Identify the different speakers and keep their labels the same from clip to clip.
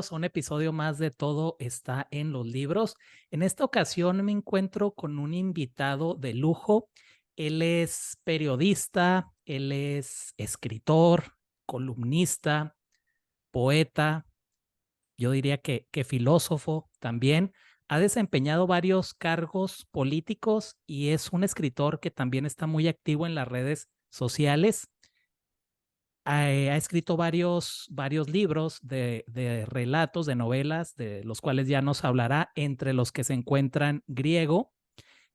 Speaker 1: bienvenidos a un episodio más de Todo está en los libros. En esta ocasión me encuentro con un invitado de lujo. Él es periodista, él es escritor, columnista, poeta, yo diría que filósofo también. Ha desempeñado varios cargos políticos y es un escritor que también está muy activo en las redes sociales. Ha escrito varios libros de relatos, de novelas, de los cuales ya nos hablará, entre los que se encuentran Griego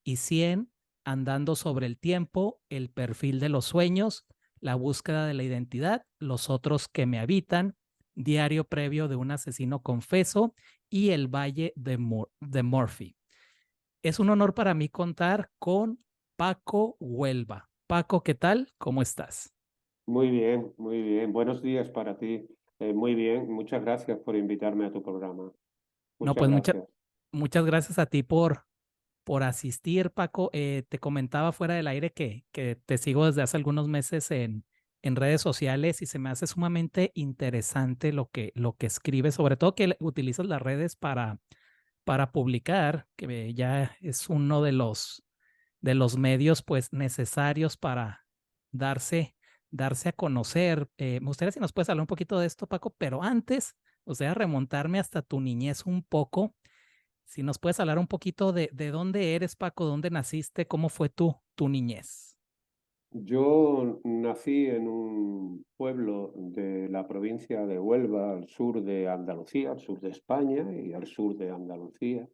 Speaker 1: y 100, Andando sobre el tiempo, El perfil de los sueños, La búsqueda de la identidad, Los otros que me habitan, Diario previo de un asesino confeso y El valle de Morphy. Es un honor para mí contar con Paco Huelva. Paco, ¿qué tal? ¿Cómo estás?
Speaker 2: Muy bien, muy bien. Buenos días para ti. Muy bien, muchas gracias por invitarme a tu programa.
Speaker 1: No,
Speaker 2: Muchas
Speaker 1: pues
Speaker 2: gracias.
Speaker 1: muchas gracias a ti por asistir, Paco. Te comentaba fuera del aire que te sigo desde hace algunos meses en redes sociales y se me hace sumamente interesante lo que escribes, sobre todo que utilizas las redes para publicar, que ya es uno de los medios pues necesarios para darse, darse a conocer. Me gustaría si nos puedes hablar un poquito de esto, Paco, pero antes, o sea, remontarme hasta tu niñez un poco. Si nos puedes hablar un poquito de dónde eres, Paco, dónde naciste, cómo fue tu niñez.
Speaker 2: Yo nací en un pueblo de la provincia de Huelva, al sur de Andalucía, al sur de España y al sur de Andalucía.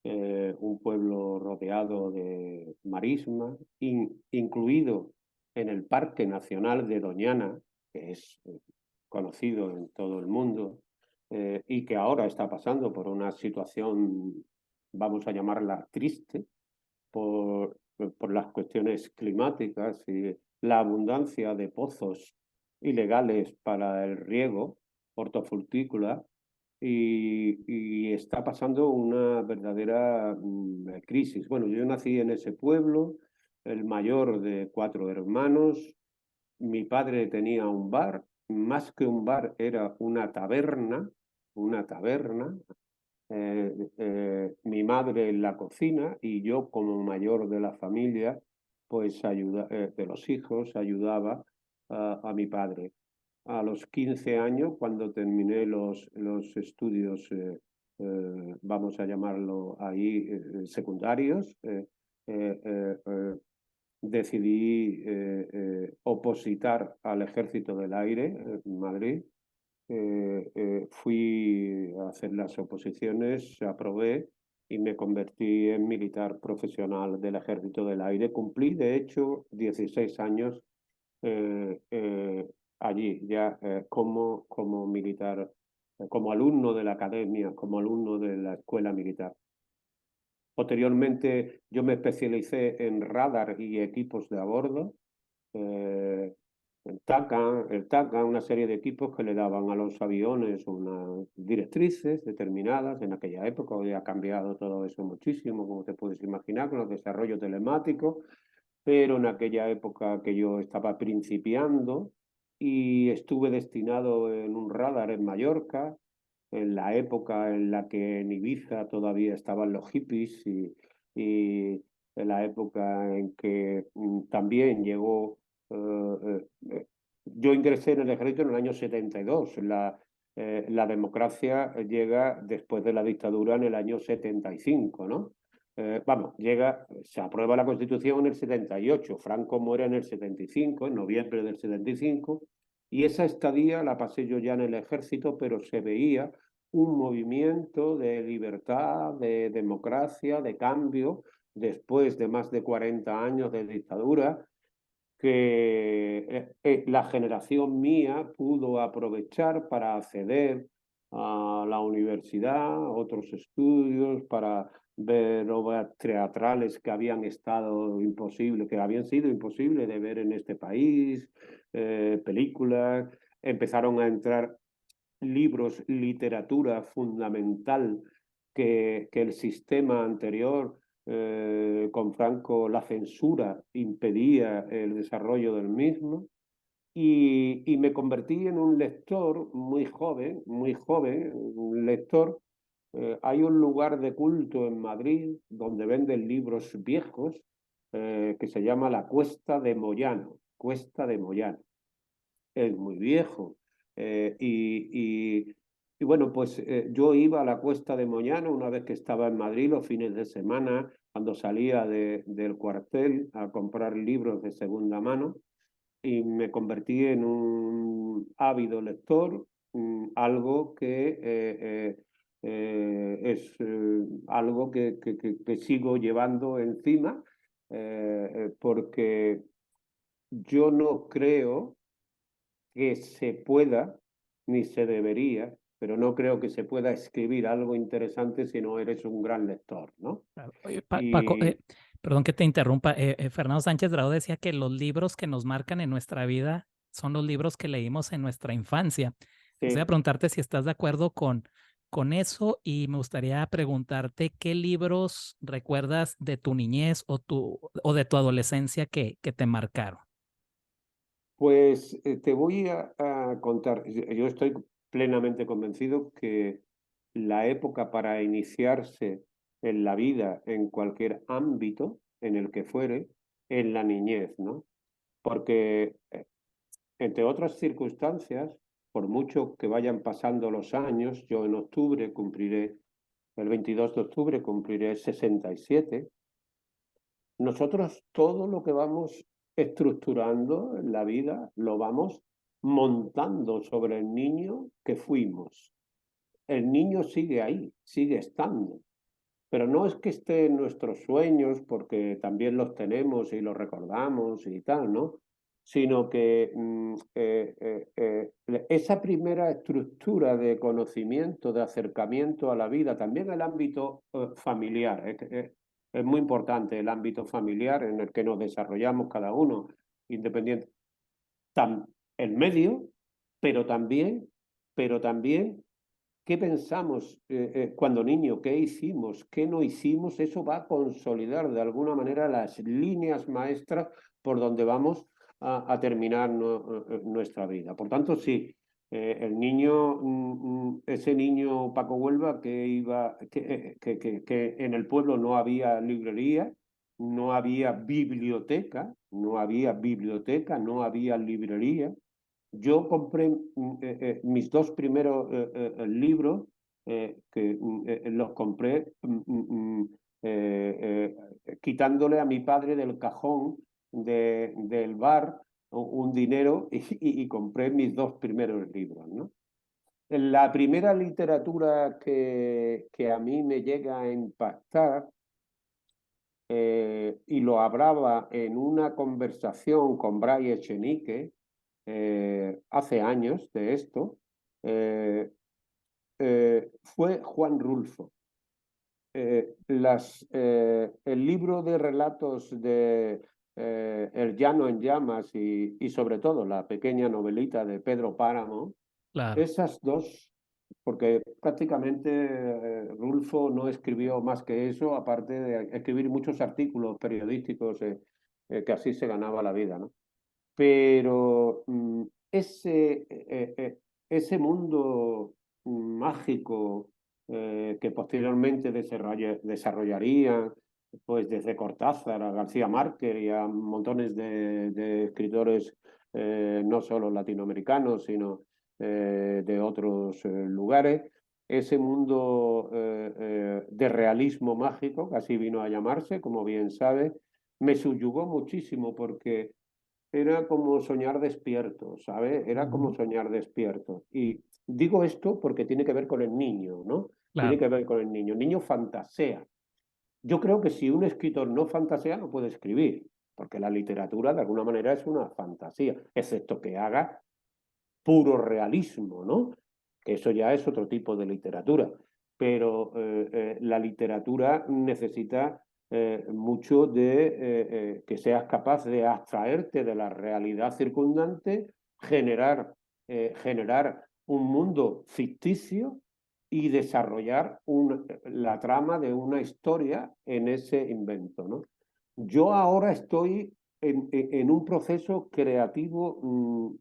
Speaker 2: Un pueblo rodeado de marisma, incluido en el Parque Nacional de Doñana, que es conocido en todo el mundo, y que ahora está pasando por una situación, vamos a llamarla triste, por las cuestiones climáticas y la abundancia de pozos ilegales para el riego hortofrutícola y está pasando una verdadera crisis. Bueno, yo nací en ese pueblo, el mayor de 4 hermanos. Mi padre tenía un bar, más que un bar era una taberna. Mi madre en la cocina y yo como mayor de la familia, pues de los hijos, ayudaba a mi padre. A los 15 años, cuando terminé los estudios, vamos a llamarlo ahí, secundarios, decidí opositar al Ejército del Aire en Madrid. Fui a hacer las oposiciones, aprobé y me convertí en militar profesional del Ejército del Aire. Cumplí, de hecho, 16 años eh, eh, allí, ya como militar, como alumno de la academia, como alumno de la escuela militar. Posteriormente, yo me especialicé en radar y equipos de a bordo. eh, el TACAN, una serie de equipos que le daban a los aviones unas directrices determinadas. En aquella época hoy ha cambiado todo eso muchísimo, como te puedes imaginar, con el desarrollo telemático, pero en aquella época que yo estaba principiando y estuve destinado en un radar en Mallorca, en la época en la que en Ibiza todavía estaban los hippies y en la época en que también llegó. Yo ingresé en el ejército en el año 72. La democracia llega después de la dictadura en el año 75, ¿no? Vamos, se aprueba la Constitución en el 78, Franco muere en el 75, en noviembre del 75, y esa estadía la pasé yo ya en el ejército, pero se veía un movimiento de libertad, de democracia, de cambio, después de más de 40 años de dictadura, que la generación mía pudo aprovechar para acceder a la universidad, a otros estudios, para ver obras teatrales que habían estado imposibles, que habían sido imposibles de ver en este país, películas. Empezaron a entrar libros, literatura fundamental que el sistema anterior, con Franco, la censura impedía el desarrollo del mismo. y me convertí en un lector muy joven, un lector. Hay un lugar de culto en Madrid donde venden libros viejos que se llama la Cuesta de Moyano. Cuesta de Moyano. Es muy viejo. Eh, y, y, y bueno, pues yo iba a la Cuesta de Moyano una vez que estaba en Madrid los fines de semana, cuando salía del cuartel a comprar libros de segunda mano y me convertí en un ávido lector, algo que es algo que sigo llevando encima, porque yo no creo que se pueda, ni se debería, pero no creo que se pueda escribir algo interesante si no eres un gran lector, ¿no?
Speaker 1: Claro. Oye, Paco,
Speaker 2: Y
Speaker 1: perdón que te interrumpa. Fernando Sánchez Dragó decía que los libros que nos marcan en nuestra vida son los libros que leímos en nuestra infancia. Quisiera
Speaker 2: sí,
Speaker 1: preguntarte si estás de acuerdo con eso y me gustaría preguntarte qué libros recuerdas de tu niñez o de tu adolescencia que te marcaron.
Speaker 2: pues te voy a contar, yo estoy plenamente convencido que la época para iniciarse en la vida, en cualquier ámbito en el que fuere, en la niñez, ¿no? Porque, entre otras circunstancias, por mucho que vayan pasando los años, yo en octubre cumpliré, el 22 de octubre cumpliré 67. Nosotros todo lo que vamos estructurando en la vida lo vamos montando sobre el niño que fuimos. El niño sigue ahí, sigue estando, pero no es que esté en nuestros sueños, porque también los tenemos y los recordamos y tal, ¿no? Sino que esa primera estructura de conocimiento, de acercamiento a la vida, también el ámbito familiar, es muy importante el ámbito familiar en el que nos desarrollamos cada uno, independiente, tan, el medio, pero también, pero también qué pensamos cuando niño, qué hicimos, qué no hicimos, eso va a consolidar de alguna manera las líneas maestras por donde vamos a terminar nuestra vida. Por tanto, sí, el niño, ese niño Paco Huelva que iba, que en el pueblo no había librería, no había biblioteca, no había biblioteca, no había librería. Yo compré mis dos primeros libros, los compré quitándole a mi padre del cajón del bar un dinero y compré mis dos primeros libros, ¿no? La primera literatura que a mí me llega a impactar, y lo hablaba en una conversación con Bray Echenique, hace años de esto, eh, fue Juan Rulfo. El libro de relatos de El Llano en Llamas y sobre todo la pequeña novelita de Pedro Páramo,
Speaker 1: Claro.
Speaker 2: esas dos, porque prácticamente Rulfo no escribió más que eso, aparte de escribir muchos artículos periodísticos, que así se ganaba la vida, ¿no? Pero ese mundo mágico que posteriormente desarrollaría, pues desde Cortázar a García Márquez y a montones de escritores, no solo latinoamericanos, sino de otros lugares, ese mundo de realismo mágico, que así vino a llamarse, como bien sabe, me subyugó muchísimo porque era como soñar despierto, ¿sabes? Era como
Speaker 1: Ujú.
Speaker 2: soñar despierto. Y digo esto porque tiene que ver con el niño, ¿no? Tiene
Speaker 1: Claro.
Speaker 2: que ver con el niño. El niño fantasea. Yo creo que si un escritor no fantasea, no puede escribir, porque la literatura de alguna manera es una fantasía, excepto que haga puro realismo, ¿no? Que eso ya es otro tipo de literatura. Pero la literatura necesita mucho de que seas capaz de abstraerte de la realidad circundante, generar un mundo ficticio y desarrollar la trama de una historia en ese invento, ¿no? Yo ahora estoy en un proceso creativo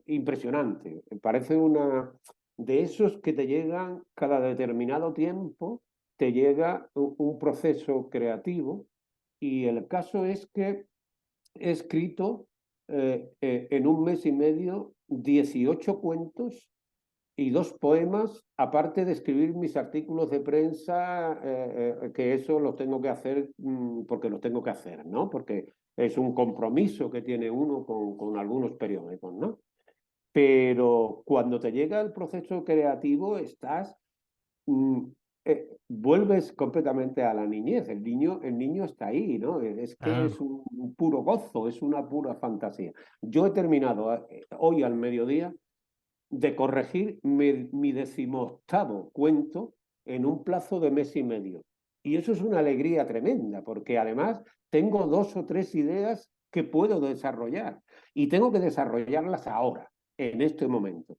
Speaker 2: impresionante. Parece una de esos que te llegan cada determinado tiempo, te llega un proceso creativo, y el caso es que he escrito en un mes y medio 18 cuentos y 2 poemas, aparte de escribir mis artículos de prensa, que eso los tengo que hacer porque los tengo que hacer, ¿no? Porque es un compromiso que tiene uno con algunos periódicos, ¿no? Pero cuando te llega el proceso creativo, mm, vuelves completamente a la niñez. El niño está ahí, ¿no? Es que
Speaker 1: Ah,
Speaker 2: es un puro gozo, es una pura fantasía. Yo he terminado hoy al mediodía de corregir mi 18º cuento en un plazo de mes y medio. Y eso es una alegría tremenda, porque además tengo 2 o 3 ideas que puedo desarrollar y tengo que desarrollarlas ahora, en este momento.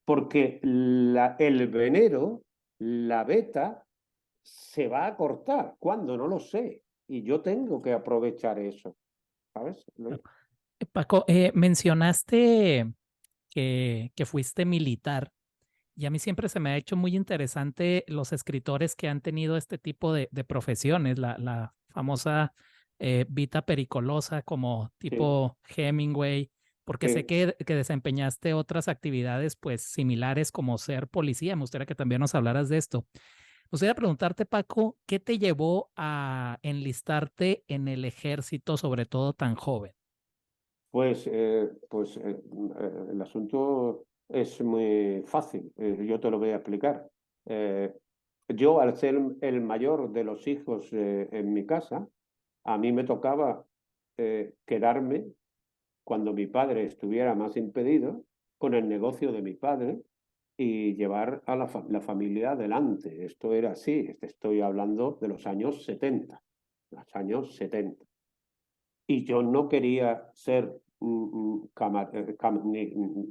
Speaker 2: Porque el venero, la beta, se va a cortar. ¿Cuándo? No lo sé. Y yo tengo que aprovechar eso, ¿sabes?
Speaker 1: Paco, mencionaste que fuiste militar. Y a mí siempre se me ha hecho muy interesante los escritores que han tenido este tipo de profesiones, la famosa Vita Pericolosa como
Speaker 2: Sí,
Speaker 1: tipo Hemingway, porque sé
Speaker 2: sí.
Speaker 1: que desempeñaste otras actividades pues similares como ser policía. Me gustaría que también nos hablaras de esto. Me gustaría preguntarte, Paco, ¿qué te llevó a enlistarte en el ejército, sobre todo tan joven?
Speaker 2: El asunto es muy fácil, yo te lo voy a explicar. Eh, yo, al ser el mayor de los hijos en mi casa, a mí me tocaba quedarme cuando mi padre estuviera más impedido con el negocio de mi padre y llevar a la familia adelante. Esto era así, te estoy hablando de los años 70, los años 70. Y yo no quería ser ni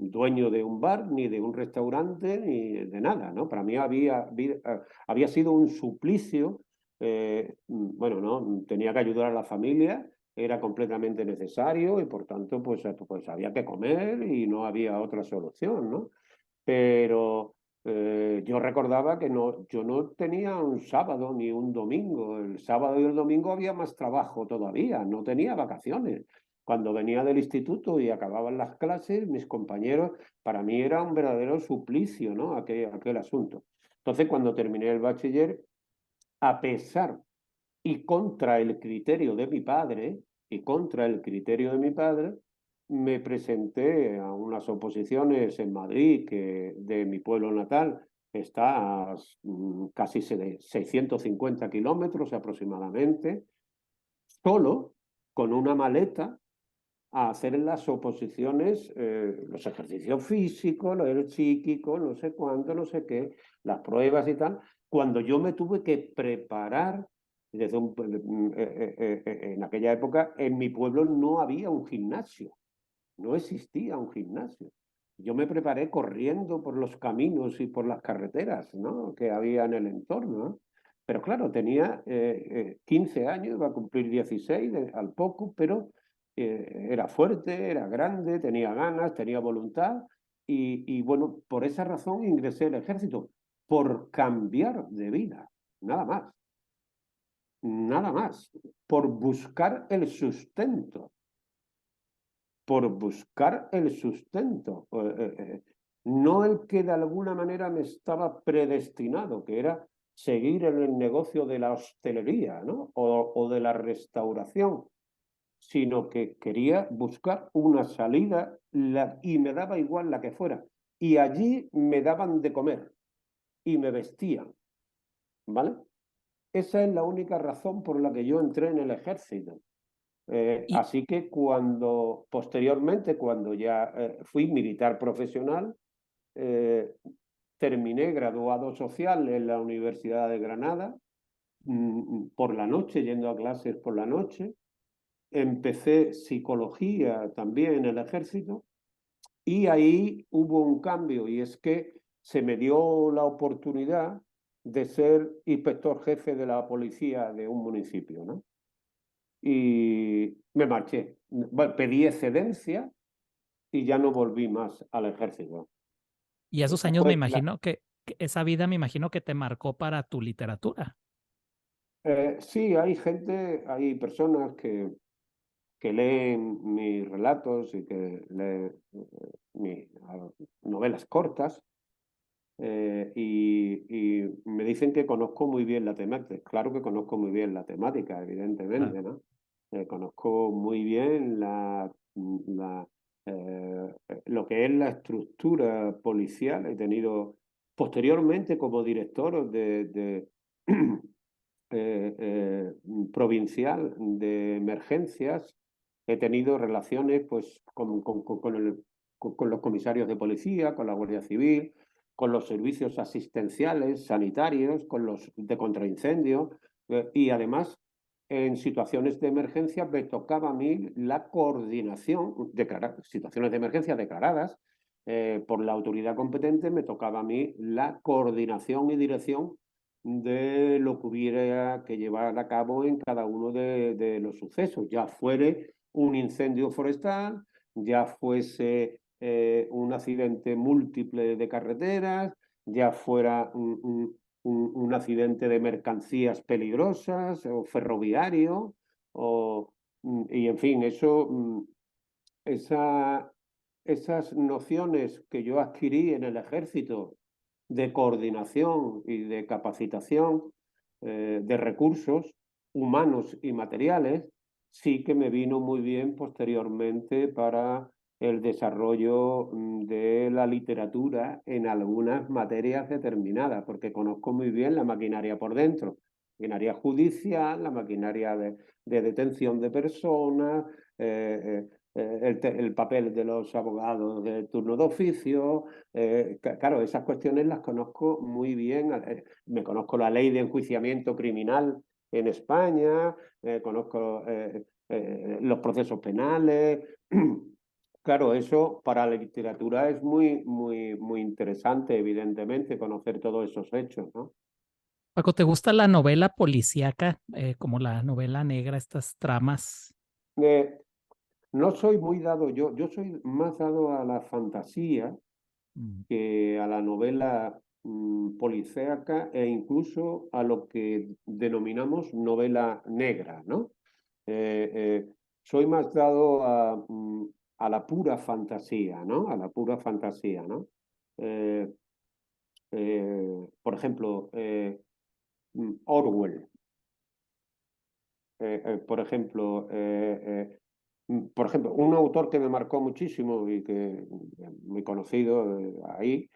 Speaker 2: dueño de un bar, ni de un restaurante, ni de nada, ¿no? Para mí había sido un suplicio. Bueno, ¿no? Tenía que ayudar a la familia, era completamente necesario y por tanto, pues había que comer y no había otra solución, ¿no? Pero yo recordaba que yo no tenía un sábado ni un domingo. El sábado y el domingo había más trabajo todavía, no tenía vacaciones. Cuando venía del instituto y acababan las clases, mis compañeros, para mí era un verdadero suplicio, ¿no? Aquel asunto. Entonces, cuando terminé el bachiller, a pesar y contra el criterio de mi padre, me presenté a unas oposiciones en Madrid, que de mi pueblo natal está a casi 650 kilómetros aproximadamente, solo con una maleta a hacer las oposiciones, los ejercicios físicos, el psíquico, no sé cuánto, no sé qué, las pruebas y tal, cuando yo me tuve que preparar en aquella época en mi pueblo no había un gimnasio, no existía un gimnasio. Yo me preparé corriendo por los caminos y por las carreteras, ¿no? Que había en el entorno, ¿no? Pero claro, tenía 15 años, iba a cumplir 16 al poco, pero era fuerte, era grande, tenía ganas, tenía voluntad y bueno, por esa razón ingresé al ejército, por cambiar de vida, nada más, nada más, por buscar el sustento, por buscar el sustento, no el que de alguna manera me estaba predestinado, que era seguir en el negocio de la hostelería, ¿no? O de la restauración, sino que quería buscar una salida y me daba igual la que fuera. Y allí me daban de comer y me vestían, ¿vale? Esa es la única razón por la que yo entré en el ejército.
Speaker 1: Y,
Speaker 2: Así que posteriormente, cuando ya fui militar profesional, eh, terminé graduado social en la Universidad de Granada, por la noche, yendo a clases por la noche. Empecé psicología también en el ejército y ahí hubo un cambio y es que se me dio la oportunidad de ser inspector jefe de la policía de un municipio, ¿no? Y me marché. Bueno, pedí excedencia y ya no volví más al ejército.
Speaker 1: Y esos
Speaker 2: Esa
Speaker 1: años me
Speaker 2: fue la,
Speaker 1: imagino que esa vida me imagino que te marcó para tu literatura.
Speaker 2: sí, hay gente, hay personas que leen mis relatos y que leen mis novelas cortas y me dicen que conozco muy bien la temática. Claro que conozco muy bien la temática,
Speaker 1: Claro.
Speaker 2: evidentemente, ¿no? Conozco muy bien la, eh, lo que es la estructura policial. He tenido posteriormente como director de provincial de emergencias, he tenido relaciones pues, con los comisarios de policía, con la Guardia Civil, con los servicios asistenciales, sanitarios, con los de contraincendio y además en situaciones de emergencia me tocaba a mí la coordinación, situaciones de emergencia declaradas por la autoridad competente, me tocaba a mí la coordinación y dirección de lo que hubiera que llevar a cabo en cada uno de los sucesos, ya fuere un incendio forestal, ya fuese un accidente múltiple de carreteras, ya fuera un accidente de mercancías peligrosas o ferroviario, y en fin, esa, esas nociones que yo adquirí en el ejército de coordinación y de capacitación de recursos humanos y materiales, sí que me vino muy bien posteriormente para el desarrollo de la literatura en algunas materias determinadas, porque conozco muy bien la maquinaria por dentro, maquinaria judicial, la maquinaria de detención de personas, el papel de los abogados de turno de oficio, claro, esas cuestiones las conozco muy bien. Me conozco la ley de enjuiciamiento criminal en España, conozco los procesos penales. Claro, eso para la literatura es muy interesante, evidentemente, conocer todos esos hechos, ¿no?
Speaker 1: Paco, ¿te gusta la novela policíaca, como la novela negra, estas tramas?
Speaker 2: Eh, no soy muy dado, yo soy más dado a la fantasía
Speaker 1: Mm.
Speaker 2: que a la novela policíaca e incluso a lo que denominamos novela negra, ¿no? Eh, eh, soy más dado a la pura fantasía, ¿no? A la pura fantasía, ¿no? Eh, por ejemplo, Orwell, por ejemplo, por ejemplo, un autor que me marcó muchísimo y que muy conocido ahí,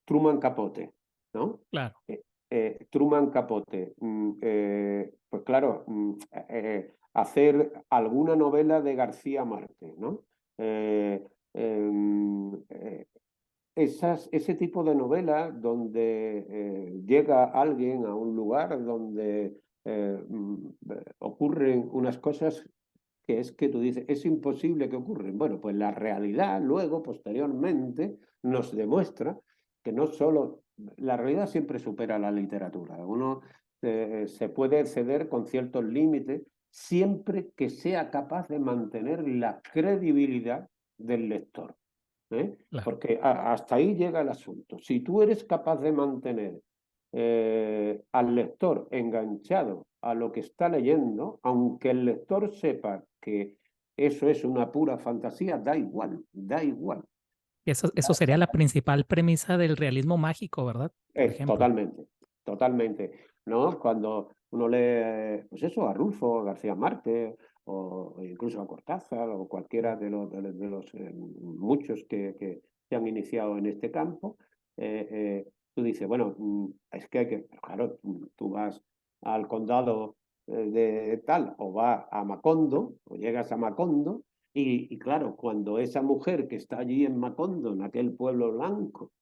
Speaker 2: Truman Capote, ¿no?
Speaker 1: Claro.
Speaker 2: Truman Capote, pues claro, hacer alguna novela de García Márquez, ¿no? Eh, em, eh, ese tipo de novela donde llega alguien a un lugar donde ocurren unas cosas que es que tú dices, es imposible que ocurren. Bueno, pues la realidad luego, posteriormente, nos demuestra que no solo, la realidad siempre supera la literatura. Uno se puede exceder con ciertos límites siempre que sea capaz de mantener la credibilidad del lector.
Speaker 1: Claro.
Speaker 2: Porque hasta ahí llega el asunto. Si tú eres capaz de mantener al lector enganchado a lo que está leyendo, aunque el lector sepa que eso es una pura fantasía, da igual, da igual.
Speaker 1: Eso sería la principal premisa del realismo mágico, ¿verdad? Por ejemplo.
Speaker 2: Totalmente, totalmente. ¿No? Cuando uno lee, pues eso, a Rulfo, a García Márquez, o incluso a Cortázar, o cualquiera de los muchos que se han iniciado en este campo, tú dices, bueno, es que hay que, claro, tú vas al condado de tal, o vas a Macondo, o llegas a Macondo, y claro, cuando esa mujer que está allí en Macondo, en aquel pueblo blanco,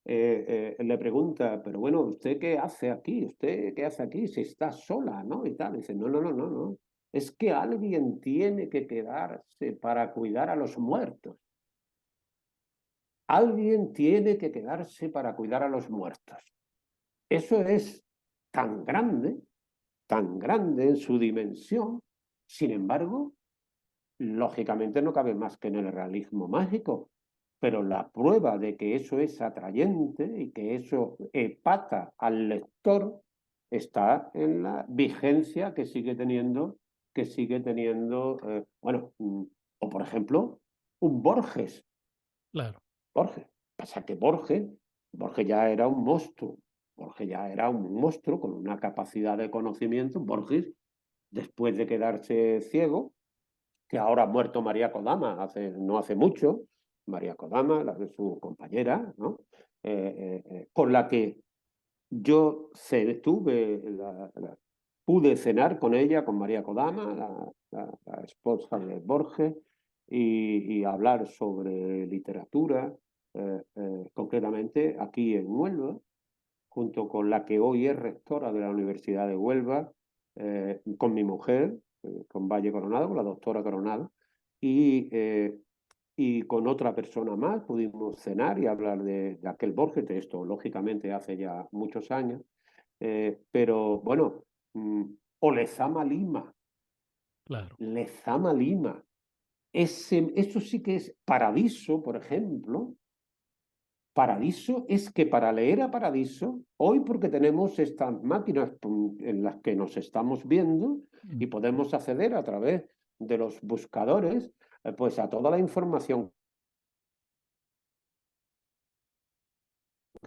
Speaker 2: eh, le pregunta, pero bueno, ¿usted qué hace aquí? ¿Usted qué hace aquí? Si está sola, ¿no? Y tal. Y dice, no, no, no, no, no. Es que alguien tiene que quedarse para cuidar a los muertos. Alguien tiene que quedarse para cuidar a los muertos. Eso es tan grande en su dimensión, Sin embargo, lógicamente no cabe más que en el realismo mágico, pero la prueba de que eso es atrayente y que eso epata al lector está en la vigencia que sigue teniendo, bueno, o por ejemplo, un Borges.
Speaker 1: Claro,
Speaker 2: Borges. Pasa que Borges ya era un monstruo. Borges ya era un monstruo con una capacidad de conocimiento. Borges, después de quedarse ciego, que ahora ha muerto María Kodama no hace mucho, María Kodama, su compañera, ¿no? Con la que yo pude cenar con ella, con María Kodama, la esposa de Borges, y hablar sobre literatura, concretamente aquí en Huelva, junto con la que hoy es rectora de la Universidad de Huelva, con mi mujer, con Valle Coronado, con la doctora Coronado, y, eh, y con otra persona más pudimos cenar y hablar de aquel Borges, de esto lógicamente hace ya muchos años, pero bueno, o Lezama Lima,
Speaker 1: claro.
Speaker 2: Lezama Lima, eso sí que es Paradiso, por ejemplo. Paradiso es que para leer a Paradiso, hoy porque tenemos estas máquinas en las que nos estamos viendo
Speaker 1: Mm,
Speaker 2: y podemos acceder a través de los buscadores, pues a toda la información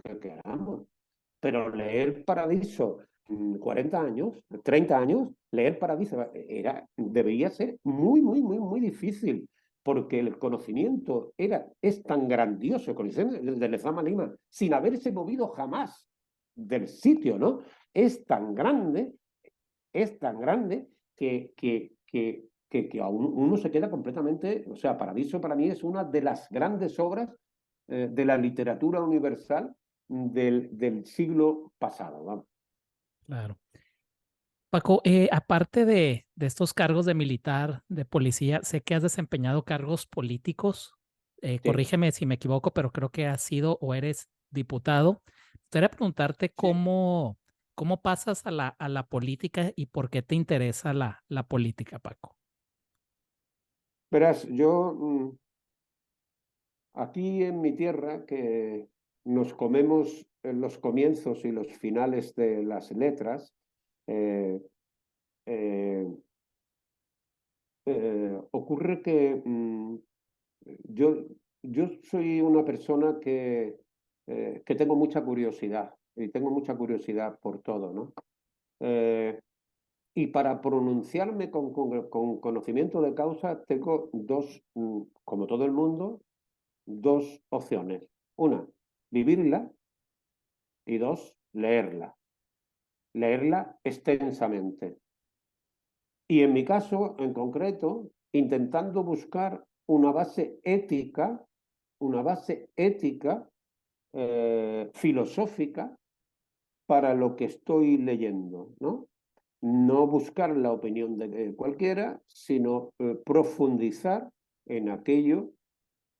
Speaker 2: que queramos. Pero leer Paradiso 40 años, 30 años, leer Paradiso debería ser muy, muy, muy, muy difícil, porque el conocimiento es tan grandioso, el conocimiento de Lezama Lima, sin haberse movido jamás del sitio, ¿no? Es tan grande que uno se queda completamente, o sea, Paradiso para mí es una de las grandes obras de la literatura universal del siglo pasado. ¿Vamos?
Speaker 1: claro. Paco, aparte de estos cargos de militar, de policía, sé que has desempeñado cargos políticos.
Speaker 2: Sí,
Speaker 1: Corrígeme si me equivoco, pero creo que has sido o eres diputado. Quería preguntarte
Speaker 2: sí.
Speaker 1: cómo pasas a la política y por qué te interesa la política, Paco.
Speaker 2: Verás, yo aquí en mi tierra, que nos comemos los comienzos y los finales de las letras, eh, eh, ocurre que yo, yo soy una persona que tengo mucha curiosidad y tengo mucha curiosidad por todo, ¿no? Eh, y para pronunciarme con conocimiento de causa tengo dos, como todo el mundo, dos opciones. Una, vivirla y dos, leerla. Leerla extensamente. Y en mi caso, en concreto, intentando buscar una base ética, filosófica para lo que estoy leyendo, ¿no? No buscar la opinión de cualquiera, sino profundizar en aquello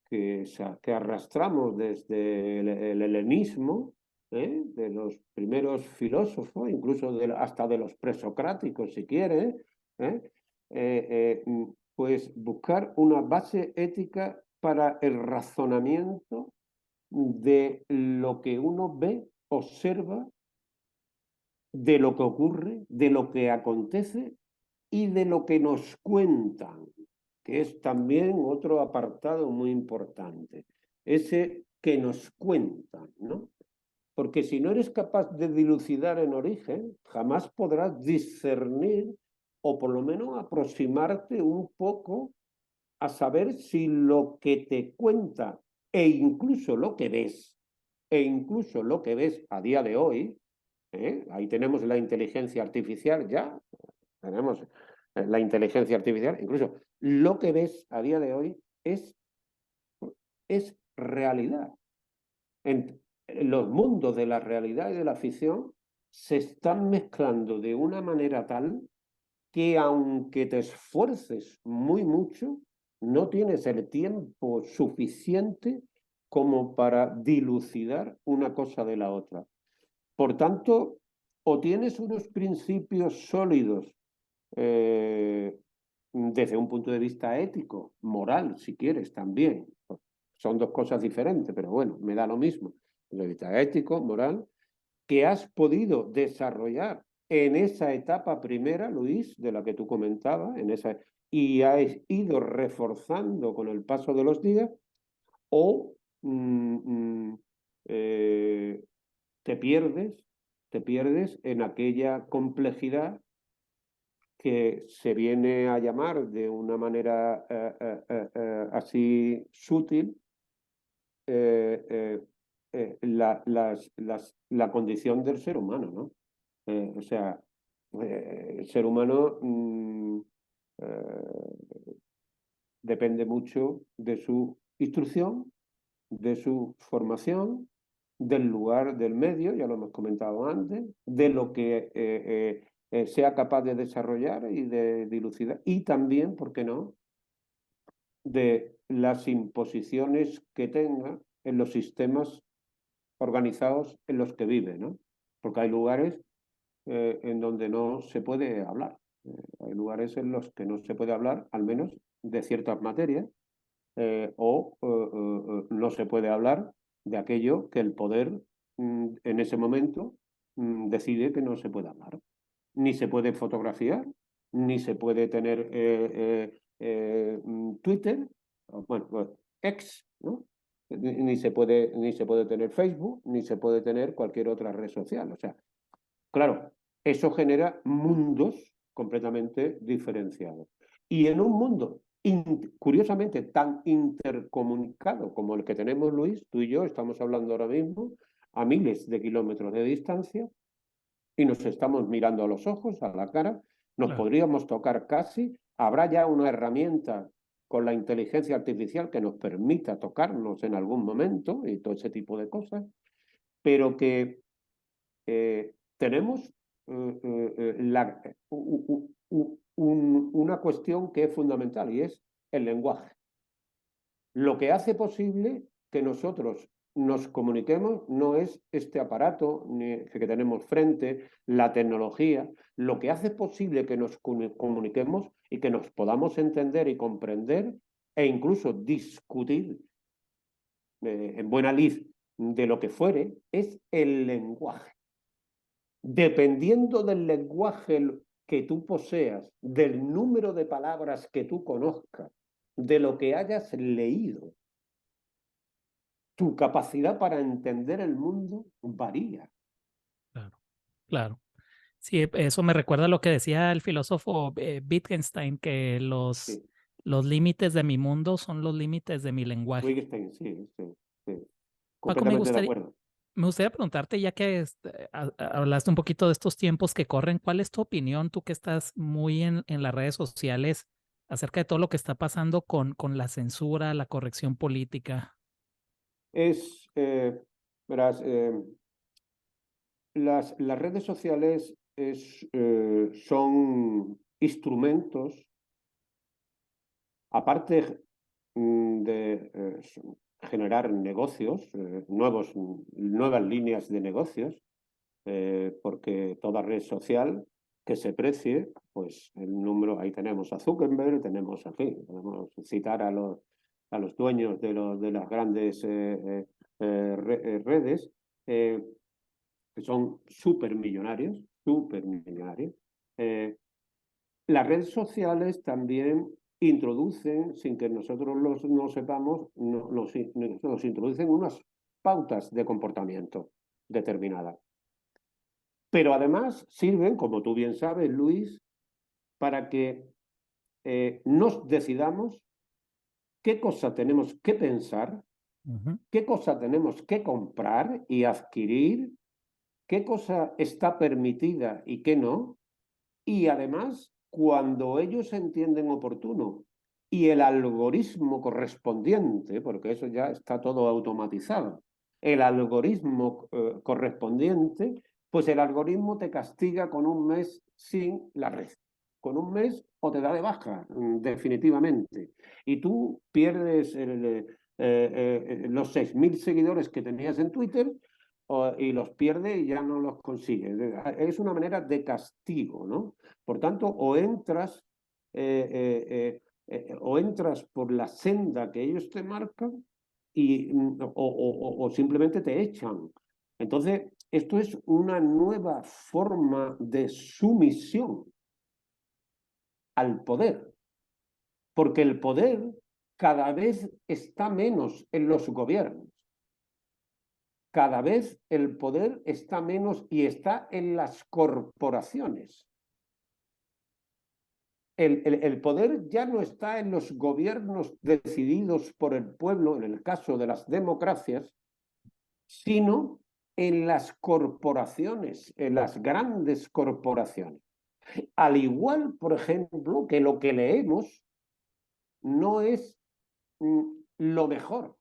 Speaker 2: que arrastramos desde el helenismo, de los primeros filósofos, incluso hasta de los presocráticos, si quiere, ¿eh? Pues buscar una base ética para el razonamiento de lo que uno ve, observa, de lo que ocurre, de lo que acontece y de lo que nos cuentan, que es también otro apartado muy importante, ese que nos cuentan, ¿no? Porque si no eres capaz de dilucidar en origen, jamás podrás discernir o por lo menos aproximarte un poco a saber si lo que te cuenta e incluso lo que ves, a día de hoy, ahí tenemos la inteligencia artificial ya, tenemos la inteligencia artificial, incluso lo que ves a día de hoy es realidad. En los mundos de la realidad y de la ficción se están mezclando de una manera tal que aunque te esfuerces muy mucho, no tienes el tiempo suficiente como para dilucidar una cosa de la otra. Por tanto, o tienes unos principios sólidos, eh, desde un punto de vista ético, moral, si quieres, también. Son dos cosas diferentes, pero bueno, me da lo mismo. Desde el punto de vista ético, moral, que has podido desarrollar en esa etapa primera, Luis, de la que tú comentabas, y has ido reforzando con el paso de los días, o eh, te pierdes en aquella complejidad que se viene a llamar de una manera así sutil la condición del ser humano, ¿no? O sea, el ser humano depende mucho de su instrucción, de su formación, del lugar del medio, ya lo hemos comentado antes, de lo que sea capaz de desarrollar y de dilucidar, y también, ¿por qué no?, de las imposiciones que tenga en los sistemas organizados en los que vive, ¿no? Porque hay lugares en donde no se puede hablar. Hay lugares en los que no se puede hablar, al menos de ciertas materias, no se puede hablar de aquello que el poder en ese momento decide que no se puede hablar. Ni se puede fotografiar, ni se puede tener Twitter, bueno, pues, X, ¿no? Ni se puede tener Facebook, ni se puede tener cualquier otra red social. O sea, claro, eso genera mundos completamente diferenciados. Y en un mundo, curiosamente, tan intercomunicado como el que tenemos, Luis, tú y yo estamos hablando ahora mismo a miles de kilómetros de distancia y nos estamos mirando a los ojos, a la cara, nos
Speaker 1: Claro.
Speaker 2: podríamos tocar casi, habrá ya una herramienta con la inteligencia artificial que nos permita tocarnos en algún momento y todo ese tipo de cosas, pero que tenemos una cuestión que es fundamental y es el lenguaje. Lo que hace posible que nosotros nos comuniquemos no es este aparato que tenemos frente, la tecnología. Lo que hace posible que nos comuniquemos y que nos podamos entender y comprender e incluso discutir en buena lid de lo que fuere es el lenguaje. Dependiendo del lenguaje que tú poseas, del número de palabras que tú conozcas, de lo que hayas leído, tu capacidad para entender el mundo varía.
Speaker 1: Claro, claro. Sí, eso me recuerda a lo que decía el filósofo Wittgenstein, que
Speaker 2: Sí.
Speaker 1: los límites de mi mundo son los límites de mi lenguaje.
Speaker 2: Wittgenstein, sí, sí, sí.
Speaker 1: Paco,
Speaker 2: Completamente de acuerdo.
Speaker 1: me gustaría preguntarte, ya que hablaste un poquito de estos tiempos que corren, ¿cuál es tu opinión, tú que estás muy en las redes sociales, acerca de todo lo que está pasando con la censura, la corrección política?
Speaker 2: Verás, las redes sociales son instrumentos, aparte de generar negocios, nuevas líneas de negocios, porque toda red social que se precie, pues el número, ahí tenemos a Zuckerberg, tenemos a fin, podemos citar a los dueños de las grandes redes, que son supermillonarios, supermillonarios. Las redes sociales también introducen, sin que nosotros no sepamos, nos introducen unas pautas de comportamiento determinadas. Pero además sirven, como tú bien sabes, Luis, para que nos decidamos qué cosa tenemos que pensar, qué cosa tenemos que comprar y adquirir, qué cosa está permitida y qué no, y además, cuando ellos entienden oportuno y el algoritmo correspondiente, porque eso ya está todo automatizado, el algoritmo correspondiente, pues el algoritmo te castiga con un mes sin la red, con un mes o te da de baja definitivamente. Y tú pierdes los 6.000 seguidores que tenías en Twitter y los pierde y ya no los consigue. Es una manera de castigo, ¿no? Por tanto, o entras o entras por la senda que ellos te marcan o simplemente te echan. Entonces, esto es una nueva forma de sumisión al poder, porque el poder cada vez está menos en los gobiernos. Cada vez el poder está menos y está en las corporaciones. El poder ya no está en los gobiernos decididos por el pueblo, en el caso de las democracias, sino en las corporaciones, en las grandes corporaciones. Al igual, por ejemplo, que lo que leemos no es lo mejor,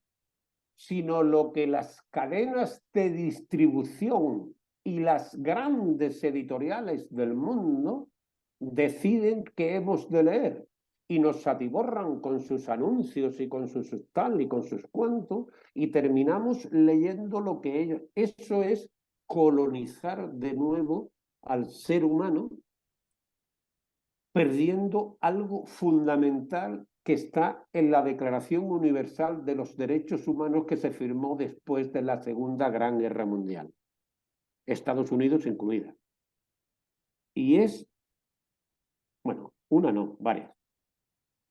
Speaker 2: sino lo que las cadenas de distribución y las grandes editoriales del mundo deciden que hemos de leer y nos atiborran con sus anuncios y con sus tal y con sus cuantos y terminamos leyendo lo que ellos... Eso es colonizar de nuevo al ser humano, perdiendo algo fundamental que está en la Declaración Universal de los Derechos Humanos que se firmó después de la Segunda Gran Guerra Mundial, Estados Unidos incluida. Y es, bueno, una no, varias.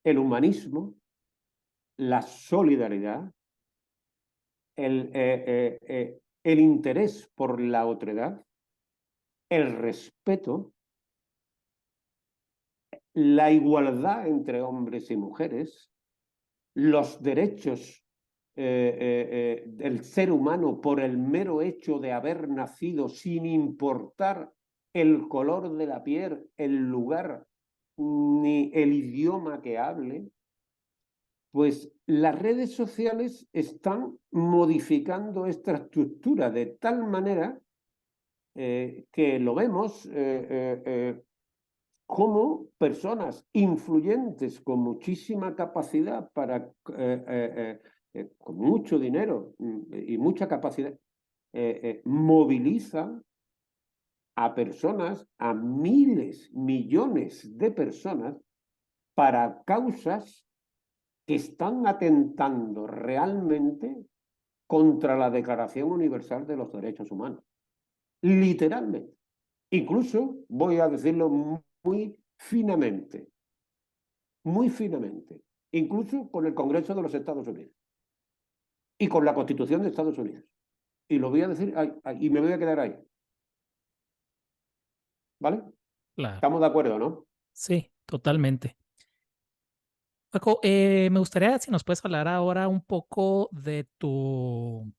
Speaker 2: El humanismo, la solidaridad, el interés por la otredad, el respeto, la igualdad entre hombres y mujeres, los derechos del ser humano por el mero hecho de haber nacido sin importar el color de la piel, el lugar ni el idioma que hable, pues las redes sociales están modificando esta estructura de tal manera que lo vemos como personas influyentes con muchísima capacidad para, con mucho dinero y mucha capacidad, movilizan a personas, a miles, millones de personas para causas que están atentando realmente contra la Declaración Universal de los Derechos Humanos. Literalmente. Incluso, voy a decirlo muy finamente, incluso con el Congreso de los Estados Unidos y con la Constitución de Estados Unidos. Y lo voy a decir y me voy a quedar ahí. ¿Vale?
Speaker 1: Claro.
Speaker 2: Estamos de acuerdo, ¿no?
Speaker 1: Sí, totalmente. Paco, me gustaría si nos puedes hablar ahora un poco de tu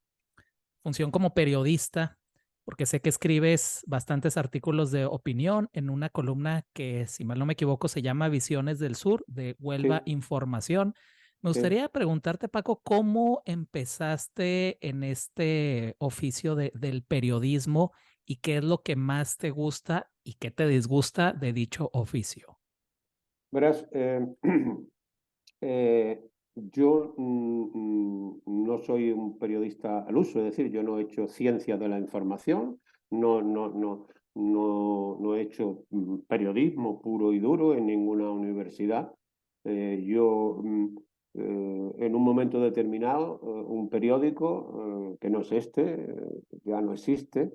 Speaker 1: función como periodista, porque sé que escribes bastantes artículos de opinión en una columna que, si mal no me equivoco, se llama Visiones del Sur, de Huelva
Speaker 2: Sí,
Speaker 1: Información. Me
Speaker 2: sí.
Speaker 1: gustaría preguntarte, Paco, ¿cómo empezaste en este oficio del periodismo y qué es lo que más te gusta y qué te disgusta de dicho oficio?
Speaker 2: Verás, yo no soy un periodista al uso, es decir, yo no he hecho ciencia de la información, no he hecho periodismo puro y duro en ninguna universidad. Yo, en un momento determinado, un periódico, que no es este, ya no existe,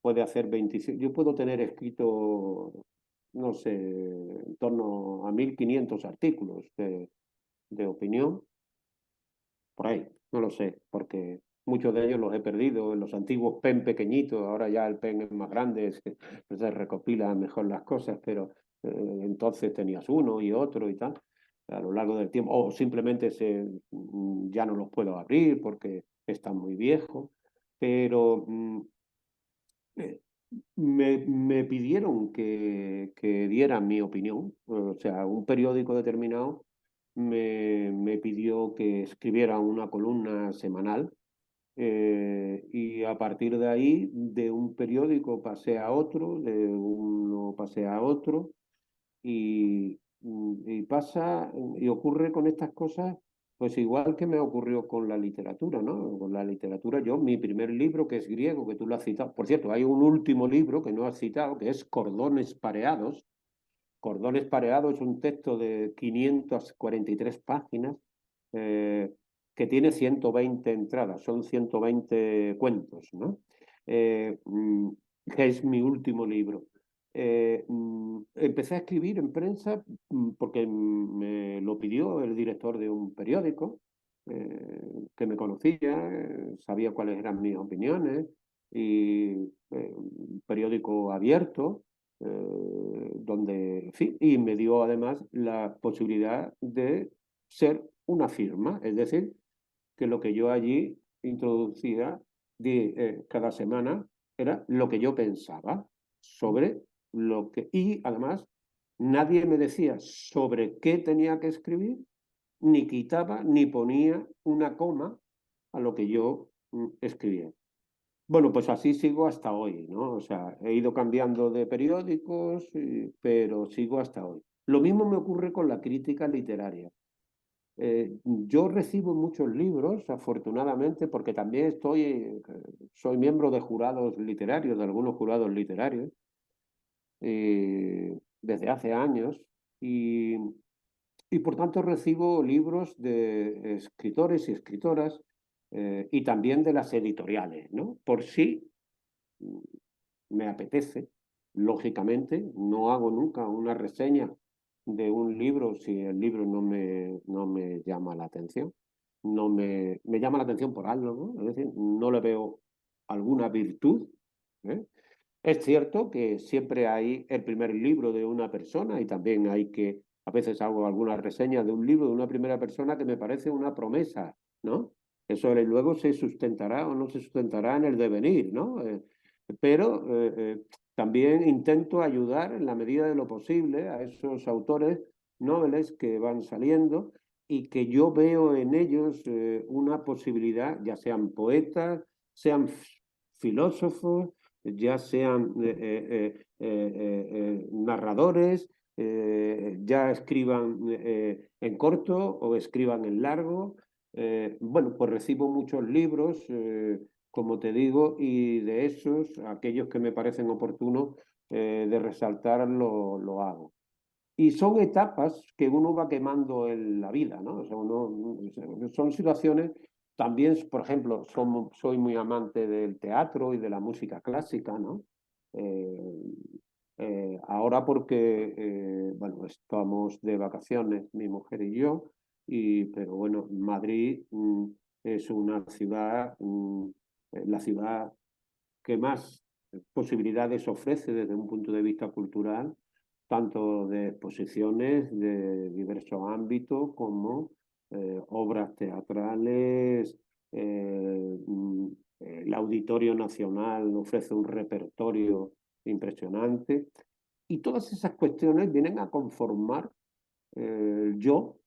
Speaker 2: puede hacer 25, yo puedo tener escrito no sé, en torno a 1.500 artículos de opinión, por ahí, no lo sé, porque muchos de ellos los he perdido en los antiguos PEN pequeñitos, ahora ya el PEN es más grande, se recopila mejor las cosas, pero entonces tenías uno y otro y tal, a lo largo del tiempo, o simplemente ya no los puedo abrir porque están muy viejos, pero eh, me pidieron que diera mi opinión, o sea, un periódico determinado me pidió que escribiera una columna semanal y a partir de ahí, de un periódico pasé a otro, de uno pasé a otro y pasa y ocurre con estas cosas, pues igual que me ocurrió con la literatura, ¿no? Con la literatura, yo, mi primer libro, que es griego, que tú lo has citado, por cierto, hay un último libro que no has citado, que es Cordones Pareados, Cordones Pareados es un texto de 543 páginas que tiene 120 entradas, son 120 cuentos, ¿no? Que es mi último libro. Empecé a escribir en prensa porque me lo pidió el director de un periódico que me conocía, sabía cuáles eran mis opiniones y un periódico abierto donde, en fin, y me dio además la posibilidad de ser una firma, es decir, que lo que yo allí introducía cada semana era lo que yo pensaba sobre lo que... Y además, nadie me decía sobre qué tenía que escribir, ni quitaba ni ponía una coma a lo que yo escribía. Bueno, pues así sigo hasta hoy, ¿no? O sea, he ido cambiando de periódicos, pero sigo hasta hoy. Lo mismo me ocurre con la crítica literaria. Yo recibo muchos libros, afortunadamente, porque también soy miembro de jurados literarios, de algunos jurados literarios, desde hace años, y, y por tanto recibo libros de escritores y escritoras y también de las editoriales, ¿no? Por si me apetece, lógicamente, no hago nunca una reseña de un libro si el libro no me llama la atención. Me llama la atención por algo, ¿no? Es decir, no le veo alguna virtud. ¿Eh? Es cierto que siempre hay el primer libro de una persona y también a veces hago alguna reseña de un libro de una primera persona que me parece una promesa, ¿no? Eso luego se sustentará o no se sustentará en el devenir, ¿no? Pero también intento ayudar en la medida de lo posible a esos autores noveles que van saliendo y que yo veo en ellos una posibilidad, ya sean poetas, sean filósofos, ya sean narradores, ya escriban en corto o escriban en largo. Bueno, pues recibo muchos libros, como te digo, y de esos, aquellos que me parecen oportunos de resaltar, lo hago. Y son etapas que uno va quemando en la vida, ¿no? O sea, son situaciones, también, por ejemplo, soy muy amante del teatro y de la música clásica, ¿no? Eh, ahora porque, bueno, estamos de vacaciones, mi mujer y yo, pero bueno, Madrid es una ciudad, la ciudad que más posibilidades ofrece desde un punto de vista cultural, tanto de exposiciones de diversos ámbitos como obras teatrales. El Auditorio Nacional ofrece un repertorio impresionante y todas esas cuestiones vienen a conformar yo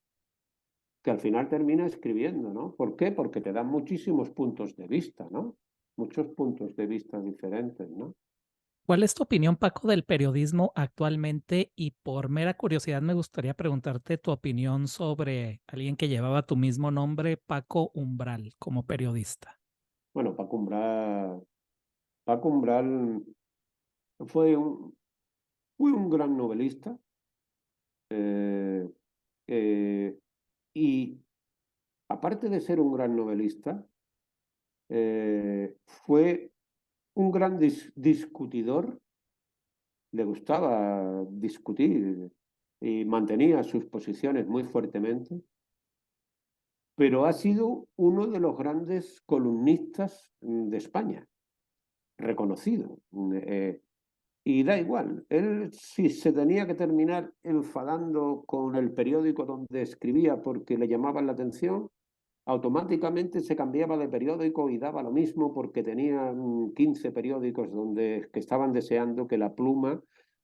Speaker 2: que al final termina escribiendo, ¿no? ¿Por qué? Porque te dan muchísimos puntos de vista, ¿no? Muchos puntos de vista diferentes, ¿no?
Speaker 1: ¿Cuál es tu opinión, Paco, del periodismo actualmente? Y por mera curiosidad, me gustaría preguntarte tu opinión sobre alguien que llevaba tu mismo nombre, Paco Umbral, como periodista.
Speaker 2: Bueno, Paco Umbral fue fue un gran novelista eh, eh, y aparte de ser un gran novelista, fue un gran discutidor, le gustaba discutir y mantenía sus posiciones muy fuertemente, pero ha sido uno de los grandes columnistas de España, reconocido. Y da igual, él si se tenía que terminar enfadando con el periódico donde escribía porque le llamaban la atención, automáticamente se cambiaba de periódico y daba lo mismo porque tenía 15 periódicos que estaban deseando que la pluma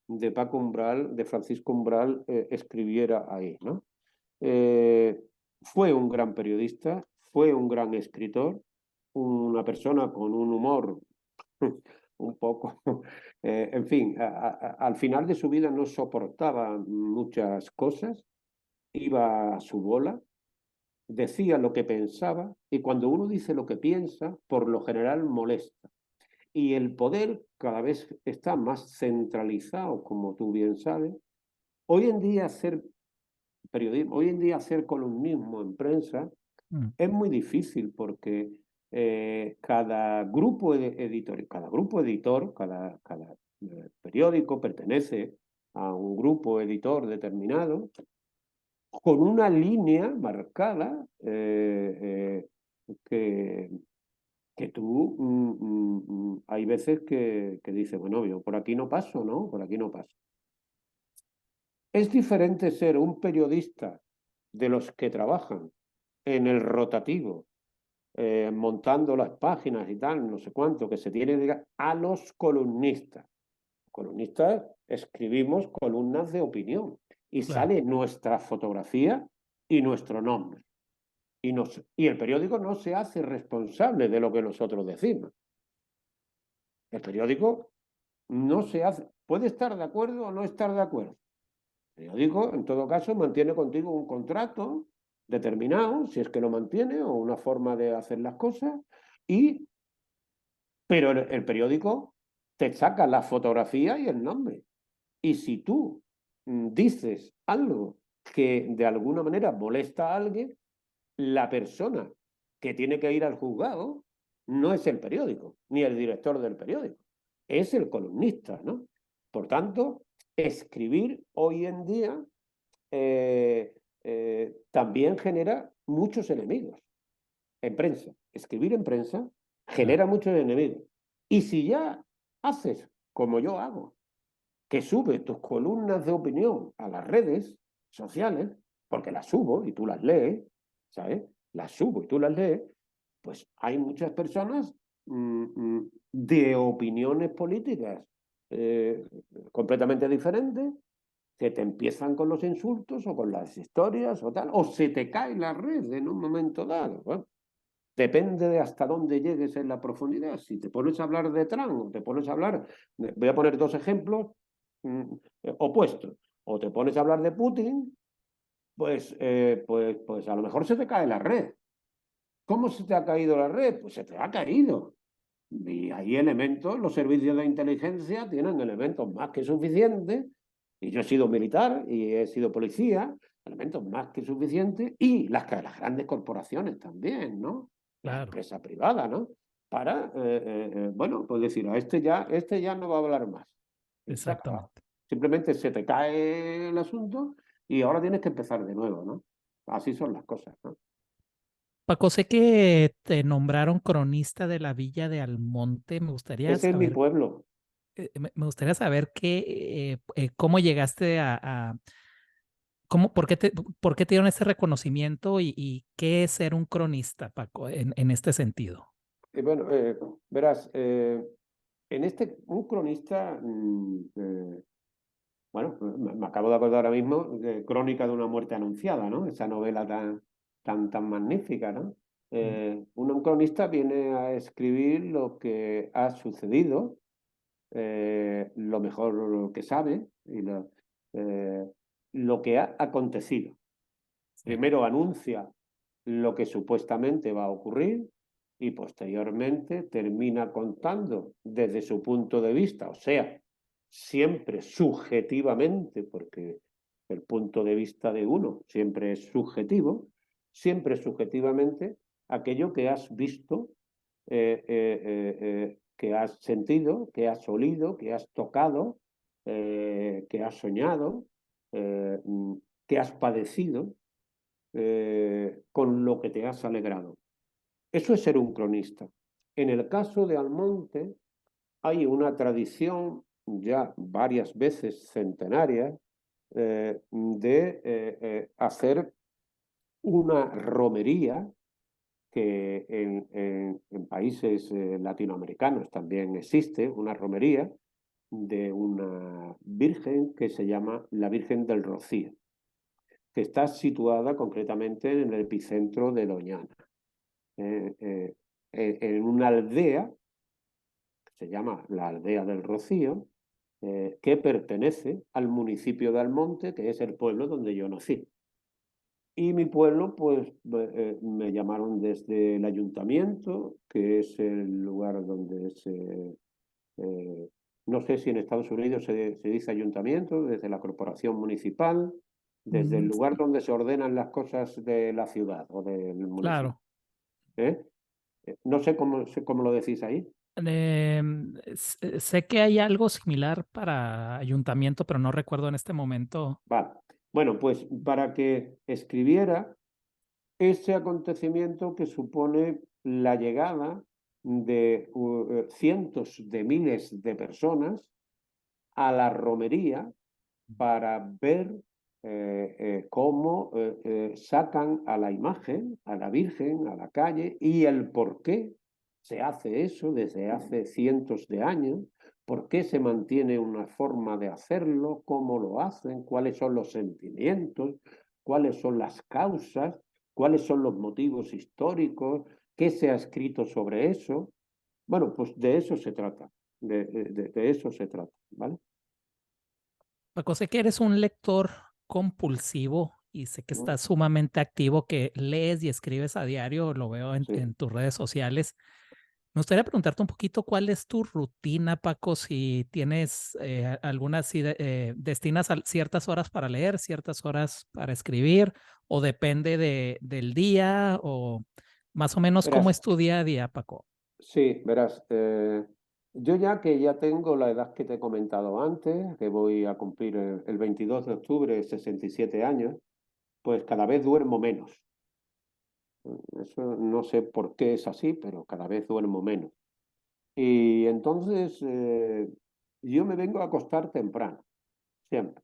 Speaker 2: de Paco Umbral, de Francisco Umbral, escribiera ahí, ¿no? Eh, Fue un gran periodista, fue un gran escritor, una persona con un humor un poco, en fin, al final de su vida no soportaba muchas cosas, iba a su bola, decía lo que pensaba y cuando uno dice lo que piensa, por lo general molesta. Y el poder cada vez está más centralizado, como tú bien sabes, Hoy en día hacer periodismo, hoy en día hacer columnismo en prensa es muy difícil porque cada grupo editorial, cada periódico pertenece a un grupo editor determinado con una línea marcada que tú hay veces que dices, bueno, yo por aquí no paso, ¿no? Por aquí no paso. Es diferente ser un periodista de los que trabajan en el rotativo, montando las páginas y tal, no sé cuánto, que se tiene a los columnistas. Los columnistas escribimos columnas de opinión y
Speaker 1: Claro.
Speaker 2: sale nuestra fotografía y nuestro nombre. Y el periódico no se hace responsable de lo que nosotros decimos. El periódico no se hace, puede estar de acuerdo o no estar de acuerdo. El periódico, en todo caso, mantiene contigo un contrato determinado, si es que lo mantiene, o una forma de hacer las cosas, y, pero el periódico te saca la fotografía y el nombre. Y si tú dices algo que de alguna manera molesta a alguien, la persona que tiene que ir al juzgado no es el periódico, ni el director del periódico, es el columnista, ¿no? Por tanto, escribir hoy en día también genera muchos enemigos en prensa. Escribir en prensa
Speaker 1: Claro.
Speaker 2: genera muchos enemigos. Y si ya haces como yo hago, que subes tus columnas de opinión a las redes sociales, porque las subo y tú las lees, ¿sabes? Las subo y tú las lees, pues hay muchas personas de opiniones políticas eh, completamente diferentes que te empiezan con los insultos o con las historias o tal, o se te cae la red en un momento dado. Bueno, depende de hasta dónde llegues en la profundidad. Si te pones a hablar de Trump o te pones a hablar, voy a poner dos ejemplos opuestos, o te pones a hablar de Putin, pues a lo mejor se te cae la red. ¿Cómo se te ha caído la red? Pues se te ha caído. Y hay elementos, los servicios de inteligencia tienen elementos más que suficientes, y yo he sido militar y he sido policía, elementos más que suficientes, y las grandes corporaciones también, ¿no? La
Speaker 1: Claro.
Speaker 2: empresa privada, ¿no? Para, bueno, pues decir, este ya no va a hablar más. Y se acaba.
Speaker 1: Exactamente.
Speaker 2: Simplemente se te cae el asunto y ahora tienes que empezar de nuevo, ¿no? Así son las cosas, ¿no?
Speaker 1: Paco, sé que te nombraron cronista de la Villa de Almonte.
Speaker 2: Ese es mi pueblo.
Speaker 1: Me gustaría saber cómo llegaste por qué te dieron ese reconocimiento y qué es ser un cronista, Paco, en este sentido.
Speaker 2: Bueno, verás, un cronista, bueno, me acabo de acordar ahora mismo de Crónica de una muerte anunciada, ¿no? Esa novela tan magnífica, ¿no?
Speaker 1: Mm.
Speaker 2: Un cronista viene a escribir lo que ha sucedido, lo mejor que sabe y lo que ha acontecido.
Speaker 1: Sí.
Speaker 2: Primero anuncia lo que supuestamente va a ocurrir y posteriormente termina contando desde su punto de vista, o sea, siempre subjetivamente, porque el punto de vista de uno siempre es subjetivo, siempre subjetivamente aquello que has visto, que has sentido, que has olido, que has tocado, que has soñado, eh, que has padecido, con lo que te has alegrado. Eso es ser un cronista. En el caso de Almonte hay una tradición ya varias veces centenaria de hacer una romería que en países latinoamericanos también existe, una romería de una virgen que se llama la Virgen del Rocío, que está situada concretamente en el epicentro de Doñana, en una aldea que se llama la Aldea del Rocío, que pertenece al municipio de Almonte, que es el pueblo donde yo nací. Y mi pueblo, pues me llamaron desde el ayuntamiento, que es el lugar donde se No sé si en Estados Unidos se dice ayuntamiento, desde la corporación municipal, desde el lugar donde se ordenan las cosas de la ciudad o del municipio.
Speaker 1: Claro.
Speaker 2: ¿Eh? No sé cómo lo decís ahí.
Speaker 1: Sé que hay algo similar para ayuntamiento, pero no recuerdo en este momento.
Speaker 2: Vale. Bueno, pues para que escribiera ese acontecimiento que supone la llegada de cientos de miles de personas a la romería para ver cómo sacan a la imagen, a la Virgen, a la calle y el por qué se hace eso desde hace cientos de años, por qué se mantiene una forma de hacerlo, cómo lo hacen, cuáles son los sentimientos, cuáles son las causas, cuáles son los motivos históricos, qué se ha escrito sobre eso. Bueno, pues de eso se trata, de eso se trata, ¿vale?
Speaker 1: Paco, sé que eres un lector compulsivo y sé que estás sumamente activo, que lees y escribes a diario, lo veo
Speaker 2: Sí.
Speaker 1: en tus redes sociales. Me gustaría preguntarte un poquito cuál es tu rutina, Paco, si tienes algunas, si destinas ciertas horas para leer, ciertas horas para escribir, o depende del día, o más o menos cómo
Speaker 2: Verás,
Speaker 1: es tu día a día, Paco.
Speaker 2: sí, verás. Yo ya tengo la edad que te he comentado antes, que voy a cumplir el 22 de octubre 67 años, pues cada vez duermo menos. Eso no sé por qué es así, pero cada vez duermo menos. Y entonces yo me vengo a acostar temprano, siempre.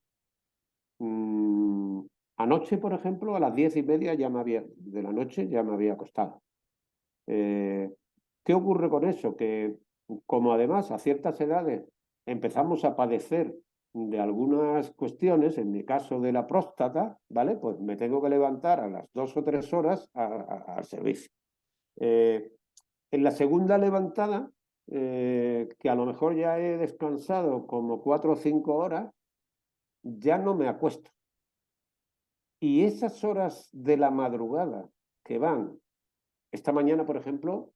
Speaker 2: Mm, Anoche, por ejemplo, a las 10:30 de la noche ya me había acostado. Eh, ¿Qué ocurre con eso? Que como además a ciertas edades empezamos a padecer de algunas cuestiones, en mi caso de la próstata, ¿vale? Pues me tengo que levantar a las 2 o 3 horas al servicio. Eh, en la segunda levantada, que a lo mejor ya he descansado como 4 o 5 horas, ya no me acuesto. Y esas horas de la madrugada que van, esta mañana, por ejemplo,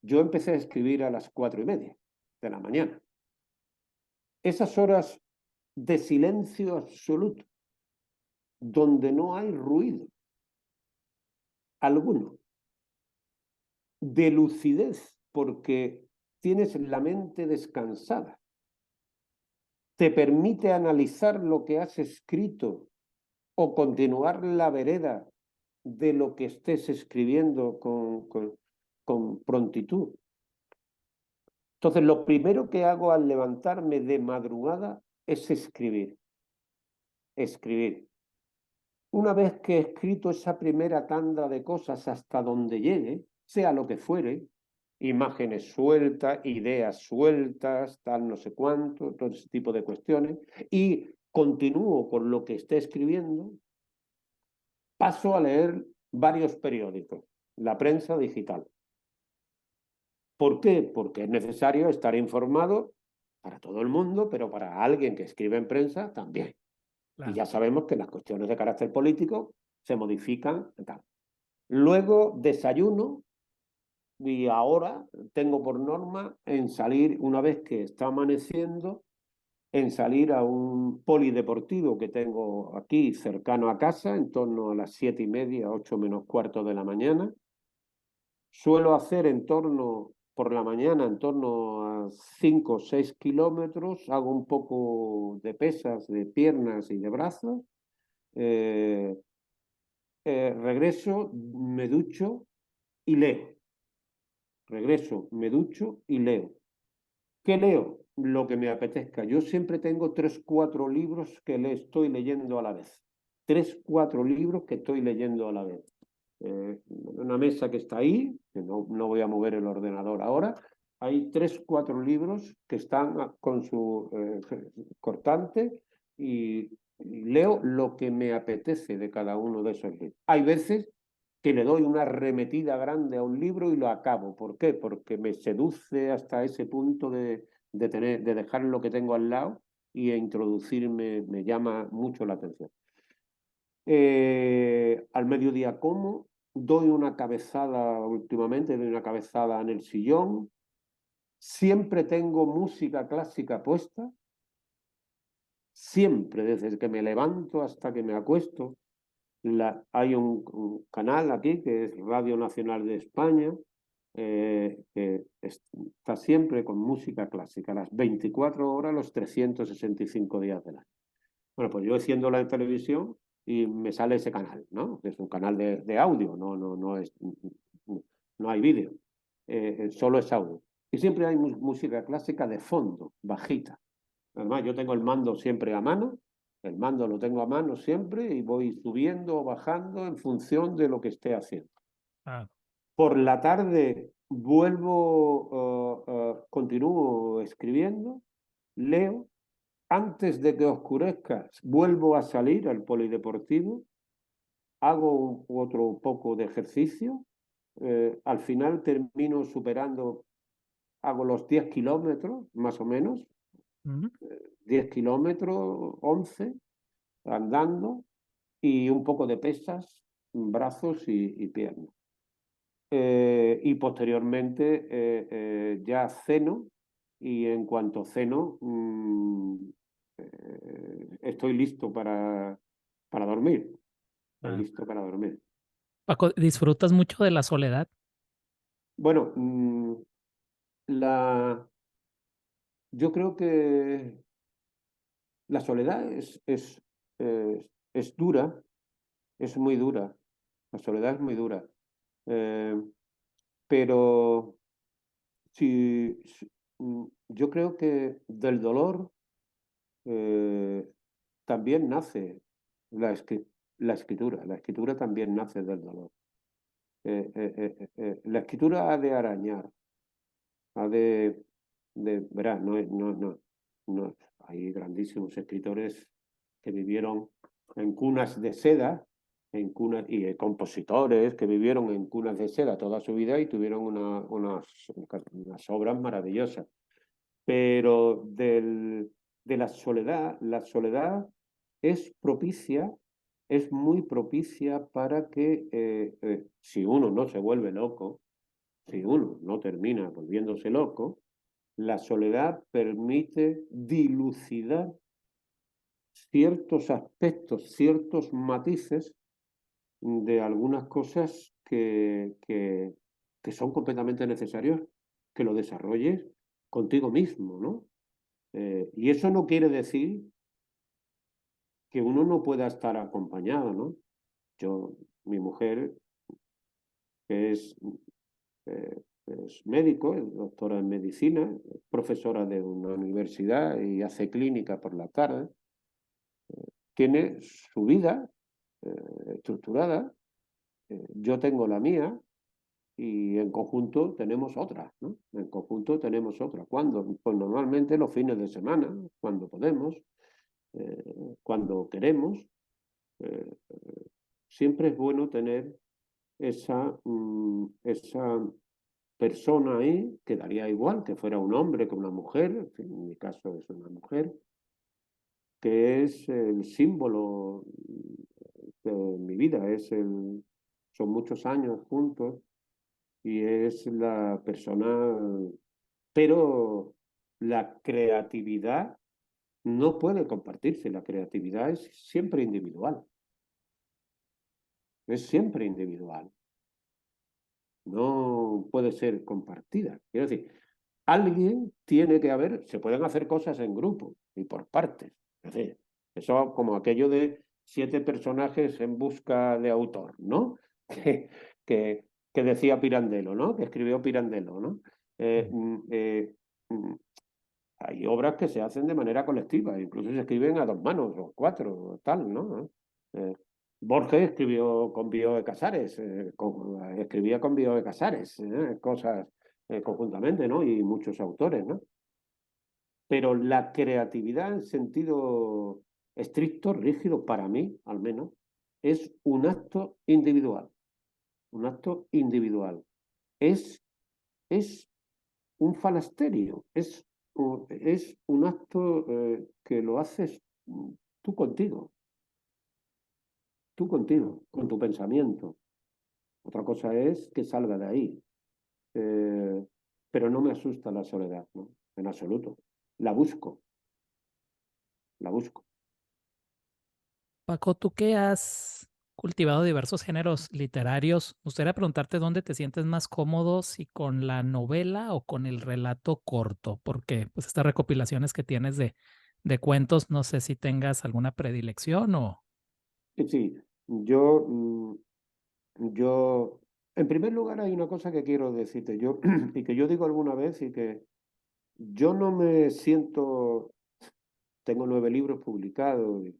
Speaker 2: yo empecé a escribir a las 4:30 de la mañana. Esas horas de silencio absoluto, donde no hay ruido alguno, de lucidez, porque tienes la mente descansada, te permite analizar lo que has escrito o continuar la vereda de lo que estés escribiendo con prontitud. Entonces, lo primero que hago al levantarme de madrugada es escribir. Escribir. Una vez que he escrito esa primera tanda de cosas hasta donde llegue, sea lo que fuere, imágenes sueltas, ideas sueltas, tal no sé cuánto, todo ese tipo de cuestiones, y continúo con lo que esté escribiendo, paso a leer varios periódicos, la prensa digital. ¿Por qué? Porque es necesario estar informado para todo el mundo, pero para alguien que escribe en prensa también. Y
Speaker 1: Claro.
Speaker 2: ya sabemos que las cuestiones de carácter político se modifican. Tal. Luego desayuno y ahora tengo por norma en salir, una vez que está amaneciendo, en salir a un polideportivo que tengo aquí cercano a casa, en torno a las 7:30, 8 menos cuarto de la mañana. Suelo hacer por la mañana, en torno a 5 o 6 kilómetros, hago un poco de pesas de piernas y de brazos. Eh, Regreso, me ducho y leo. Regreso, me ducho y leo. ¿Qué leo? Lo que me apetezca. Yo siempre tengo 3, 4 libros que estoy leyendo a la vez. 3, 4 libros que estoy leyendo a la vez. Una mesa que está ahí, que no voy a mover el ordenador ahora, hay 3, 4 libros que están con su cortante y leo lo que me apetece de cada uno de esos libros. Hay veces que le doy una arremetida grande a un libro y lo acabo. ¿Por qué? Porque me seduce hasta ese punto de dejar lo que tengo al lado y introducirme, me llama mucho la atención. Al mediodía como, doy una cabezada últimamente, doy una cabezada en el sillón, Siempre tengo música clásica puesta, siempre, desde que me levanto hasta que me acuesto. Hay un canal aquí que es Radio Nacional de España, que está siempre con música clásica, las 24 horas, los 365 días del año. Bueno, pues yo enciendo la televisión y me sale ese canal, ¿no? Es un canal de audio, no hay vídeo, solo es audio. Y siempre hay música clásica de fondo, bajita. Además, yo tengo el mando siempre a mano, el mando lo tengo a mano siempre y voy subiendo o bajando en función de lo que esté haciendo.
Speaker 1: Ah,
Speaker 2: Por la tarde vuelvo, continúo escribiendo, leo. Antes de que oscurezca, vuelvo a salir al polideportivo, hago otro poco de ejercicio. Al final termino superando, hago los 10 kilómetros, más o menos,
Speaker 1: ujú.
Speaker 2: 10 kilómetros, 11 andando, y un poco de pesas, brazos y piernas. Y posteriormente ya ceno, y en cuanto ceno estoy listo para dormir. Estoy
Speaker 1: Ah.
Speaker 2: listo para dormir.
Speaker 1: Paco, ¿disfrutas mucho de la soledad?
Speaker 2: Bueno, yo creo que la soledad es dura, es muy dura. La soledad es muy dura. Eh, pero yo creo que del dolor eh, también nace la, la escritura. La escritura también nace del dolor. La escritura ha de arañar, ha verás, hay grandísimos escritores que vivieron en cunas de seda, y compositores que vivieron en cunas de seda toda su vida y tuvieron unas obras maravillosas. Pero de la soledad es propicia, es muy propicia para que, si uno no se vuelve loco, si uno no termina volviéndose loco, la soledad permite dilucidar ciertos aspectos, ciertos matices de algunas cosas que son completamente necesarios que lo desarrolles contigo mismo, ¿no? Y eso no quiere decir que uno no pueda estar acompañado, ¿no? Mi mujer, que es médico, es doctora en medicina, es profesora de una universidad y hace clínica por la tarde, tiene su vida estructurada, yo tengo la mía y en conjunto tenemos otra, ¿no? En conjunto tenemos otra. ¿Cuándo? Pues normalmente los fines de semana, cuando podemos, cuando queremos. Eh, Siempre es bueno tener esa persona ahí, que daría igual que fuera un hombre que una mujer, en mi caso es una mujer, que es el símbolo de mi vida, son muchos años juntos y es la persona, pero la creatividad no puede compartirse, la creatividad es siempre individual, no puede ser compartida. Quiero decir, alguien tiene que haber, se pueden hacer cosas en grupo y por partes. Es decir, eso como aquello de 7 personajes en busca de autor, ¿no? Que, que, que decía Pirandello, ¿no? Que escribió Pirandello, ¿no? Eh, mm, eh, mm, Hay obras que se hacen de manera colectiva, incluso se escriben a 2 manos o 4, tal, ¿no? Eh, Borges escribió con Bioy de Casares, escribía con Bioy de Casares, cosas conjuntamente, ¿no? Y muchos autores, ¿no? Pero la creatividad en sentido estricto, rígido, para mí, al menos, es un acto individual. Un acto individual. Es, es un falasterio, es un acto que lo haces tú contigo, con tu pensamiento. Otra cosa es que salga de ahí. Eh, pero no me asusta la soledad, ¿no? En absoluto. La busco, la busco.
Speaker 1: Paco, tú que has cultivado diversos géneros literarios, me gustaría preguntarte dónde te sientes más cómodo, si con la novela o con el relato corto, porque pues estas recopilaciones que tienes de cuentos, no sé si tengas alguna predilección o...
Speaker 2: Sí, yo, yo, en primer lugar hay una cosa que quiero decirte yo y que yo digo alguna vez y que yo no me siento, tengo 9 libros publicados, y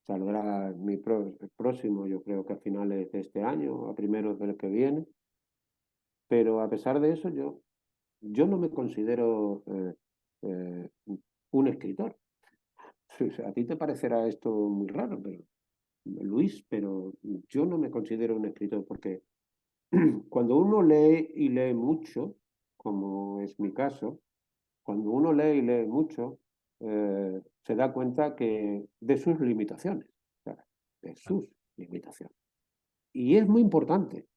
Speaker 2: saldrá el próximo, yo creo que a finales de este año, a primeros del que viene, pero a pesar de eso yo no me considero eh, un escritor. A ti te parecerá esto muy raro, pero Luis, pero yo no me considero un escritor porque cuando uno lee y lee mucho, como es mi caso, cuando uno lee y lee mucho, se da cuenta que de sus limitaciones, o sea, de sus limitaciones. Y es muy importante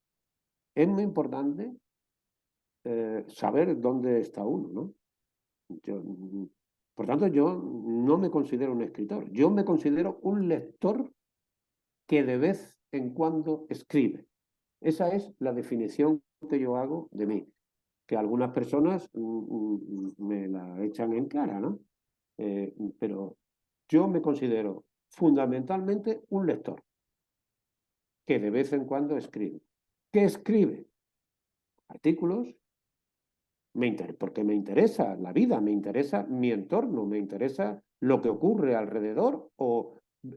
Speaker 2: saber dónde está uno, ¿no? Yo, por tanto, yo no me considero un escritor, yo me considero un lector que de vez en cuando escribe. Esa es la definición que yo hago de mí, que algunas personas me la echan en cara, ¿no? Pero yo me considero fundamentalmente un lector que de vez en cuando escribe. ¿Qué escribe? Artículos, porque me interesa la vida, me interesa mi entorno, me interesa lo que ocurre alrededor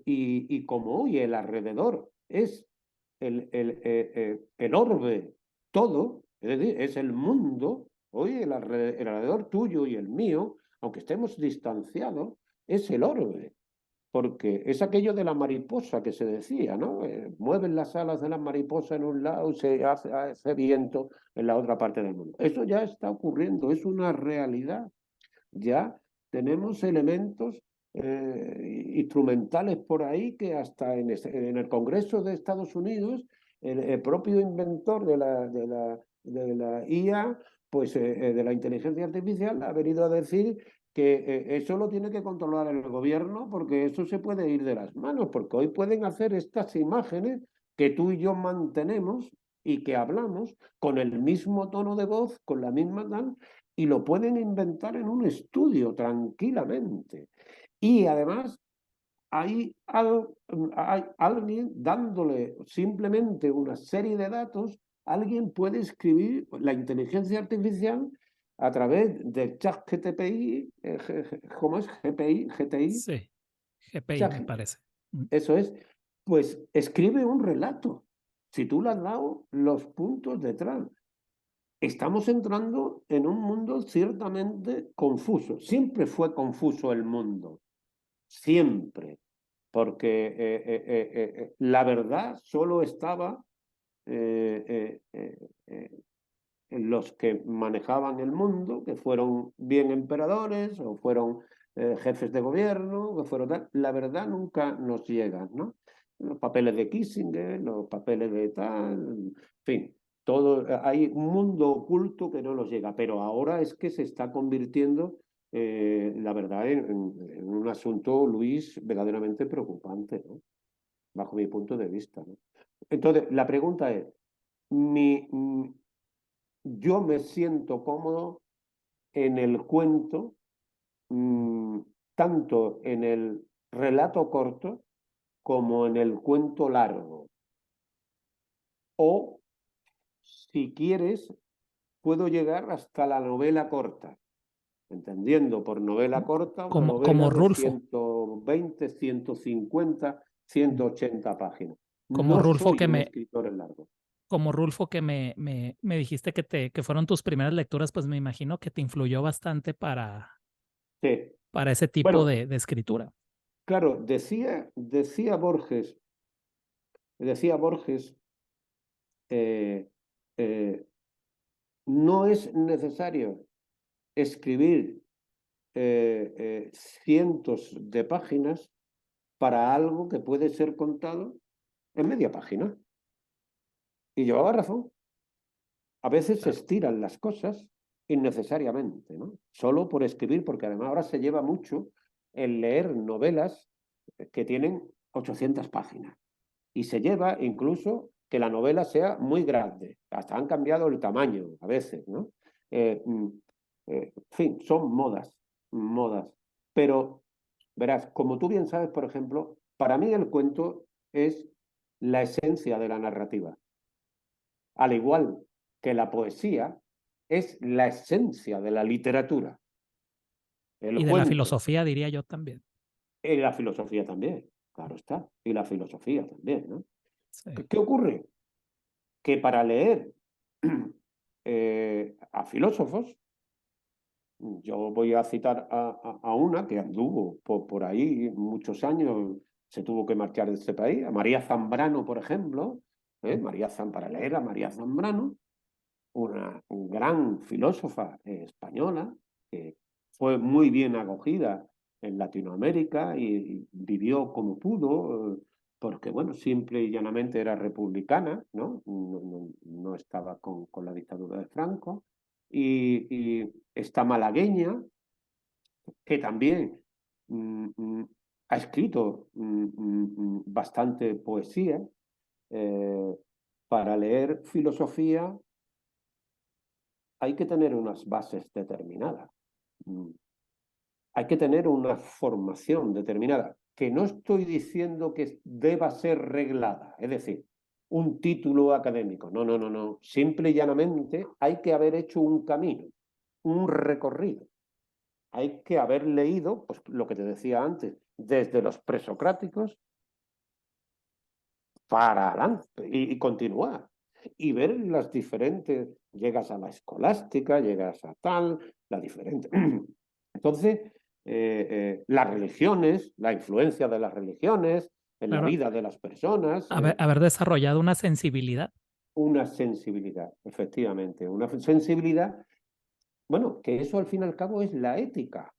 Speaker 2: y como hoy el alrededor es el orbe todo, es decir, es el mundo, hoy el alrededor tuyo y el mío, aunque estemos distanciados, es el orbe. Porque es aquello de la mariposa que se decía, ¿no? Mueven las alas de la mariposa en un lado y se hace viento en la otra parte del mundo. Eso ya está ocurriendo, es una realidad. Ya tenemos elementos instrumentales por ahí que hasta en el Congreso de Estados Unidos, el propio inventor de la IA, pues de la inteligencia artificial, ha venido a decir que eso lo tiene que controlar el gobierno porque eso se puede ir de las manos, porque hoy pueden hacer estas imágenes que tú y yo mantenemos y que hablamos con el mismo tono de voz, con la misma tal, y lo pueden inventar en un estudio tranquilamente. Y además hay alguien dándole simplemente una serie de datos, alguien puede escribir la inteligencia artificial a través del chat GTPI, ¿cómo es? GTI,
Speaker 1: Sí, GPI me
Speaker 2: chat,
Speaker 1: parece. Mm.
Speaker 2: eso es, pues escribe un relato. Si tú le has dado los puntos detrás, estamos entrando en un mundo ciertamente confuso. Siempre fue confuso el mundo, siempre, porque la verdad solo estaba eh, eh, eh, en los que manejaban el mundo, que fueron bien emperadores o fueron jefes de gobierno, que fueron tal. La verdad nunca nos llega, ¿no? Los papeles de Kissinger, los papeles de tal, en fin, todo, hay un mundo oculto que no nos llega, pero ahora es que se está convirtiendo, la verdad, en un asunto, Luis, verdaderamente preocupante, ¿no? Bajo mi punto de vista, ¿no? Entonces, la pregunta es, mi, yo me siento cómodo en el cuento, mmm, tanto en el relato corto como en el cuento largo. O, si quieres, puedo llegar hasta la novela corta, entendiendo por novela corta una
Speaker 1: Como
Speaker 2: novela de
Speaker 1: Rulfo,
Speaker 2: 120, 150,
Speaker 1: mm,
Speaker 2: 180 páginas.
Speaker 1: como
Speaker 2: No
Speaker 1: Rulfo
Speaker 2: soy
Speaker 1: que
Speaker 2: un
Speaker 1: me,
Speaker 2: escritor en largo.
Speaker 1: como Rulfo que me dijiste que fueron tus primeras lecturas, pues me imagino que te influyó bastante
Speaker 2: Sí.
Speaker 1: para ese tipo
Speaker 2: Bueno,
Speaker 1: de escritura.
Speaker 2: claro, decía Borges, eh, eh, no es necesario escribir cientos de páginas para algo que puede ser contado en media página. Y llevaba razón. A veces se
Speaker 1: Claro.
Speaker 2: estiran las cosas innecesariamente, ¿no? Solo por escribir, porque además ahora se lleva mucho el leer novelas que tienen 800 páginas. Y se lleva incluso que la novela sea muy grande. Hasta han cambiado el tamaño a veces, ¿no? En fin, son modas, modas. Pero, verás, como tú bien sabes, por ejemplo, para mí el cuento es la esencia de la narrativa. Al igual que la poesía es la esencia de la literatura. El
Speaker 1: Y de la
Speaker 2: cuento
Speaker 1: filosofía diría yo también.
Speaker 2: y la filosofía también, claro está. Y la filosofía también, ¿no?
Speaker 1: Sí.
Speaker 2: ¿Qué ocurre? Que para leer a filósofos, yo voy a citar a una que anduvo por ahí muchos años, se tuvo que marchar de este país, a María Zambrano, por ejemplo, para leer a María Zambrano, una gran filósofa española que fue muy bien acogida en Latinoamérica y vivió como pudo, porque, bueno, simple y llanamente era republicana, ¿no? No estaba con la dictadura de Franco. Y esta malagueña, que también mm, mm, ha escrito bastante poesía, eh, para leer filosofía hay que tener unas bases determinadas. Mm, Hay que tener una formación determinada, que no estoy diciendo que deba ser reglada, es decir, un título académico. No, no, no, no. Simple y llanamente hay que haber hecho un camino, un recorrido. Hay que haber leído, pues lo que te decía antes, desde los presocráticos para adelante y continuar. Y ver las diferentes, llegas a la escolástica, llegas a tal, la diferente. Entonces, las religiones, la influencia de las religiones en la
Speaker 1: Claro,
Speaker 2: vida de las personas,
Speaker 1: haber desarrollado una sensibilidad.
Speaker 2: una sensibilidad, efectivamente, una sensibilidad, bueno, que eso al fin y al cabo es la ética,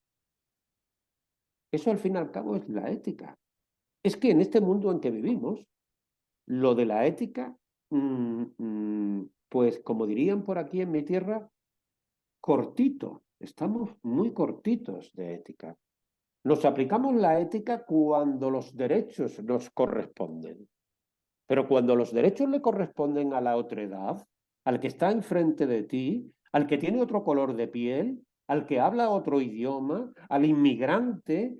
Speaker 2: eso al fin y al cabo es la ética. Es que en este mundo en que vivimos, lo de la ética, pues como dirían por aquí en mi tierra, cortito, estamos muy cortitos de ética. Nos aplicamos la ética cuando los derechos nos corresponden, pero cuando los derechos le corresponden a la otredad, al que está enfrente de ti, al que tiene otro color de piel, al que habla otro idioma, al inmigrante,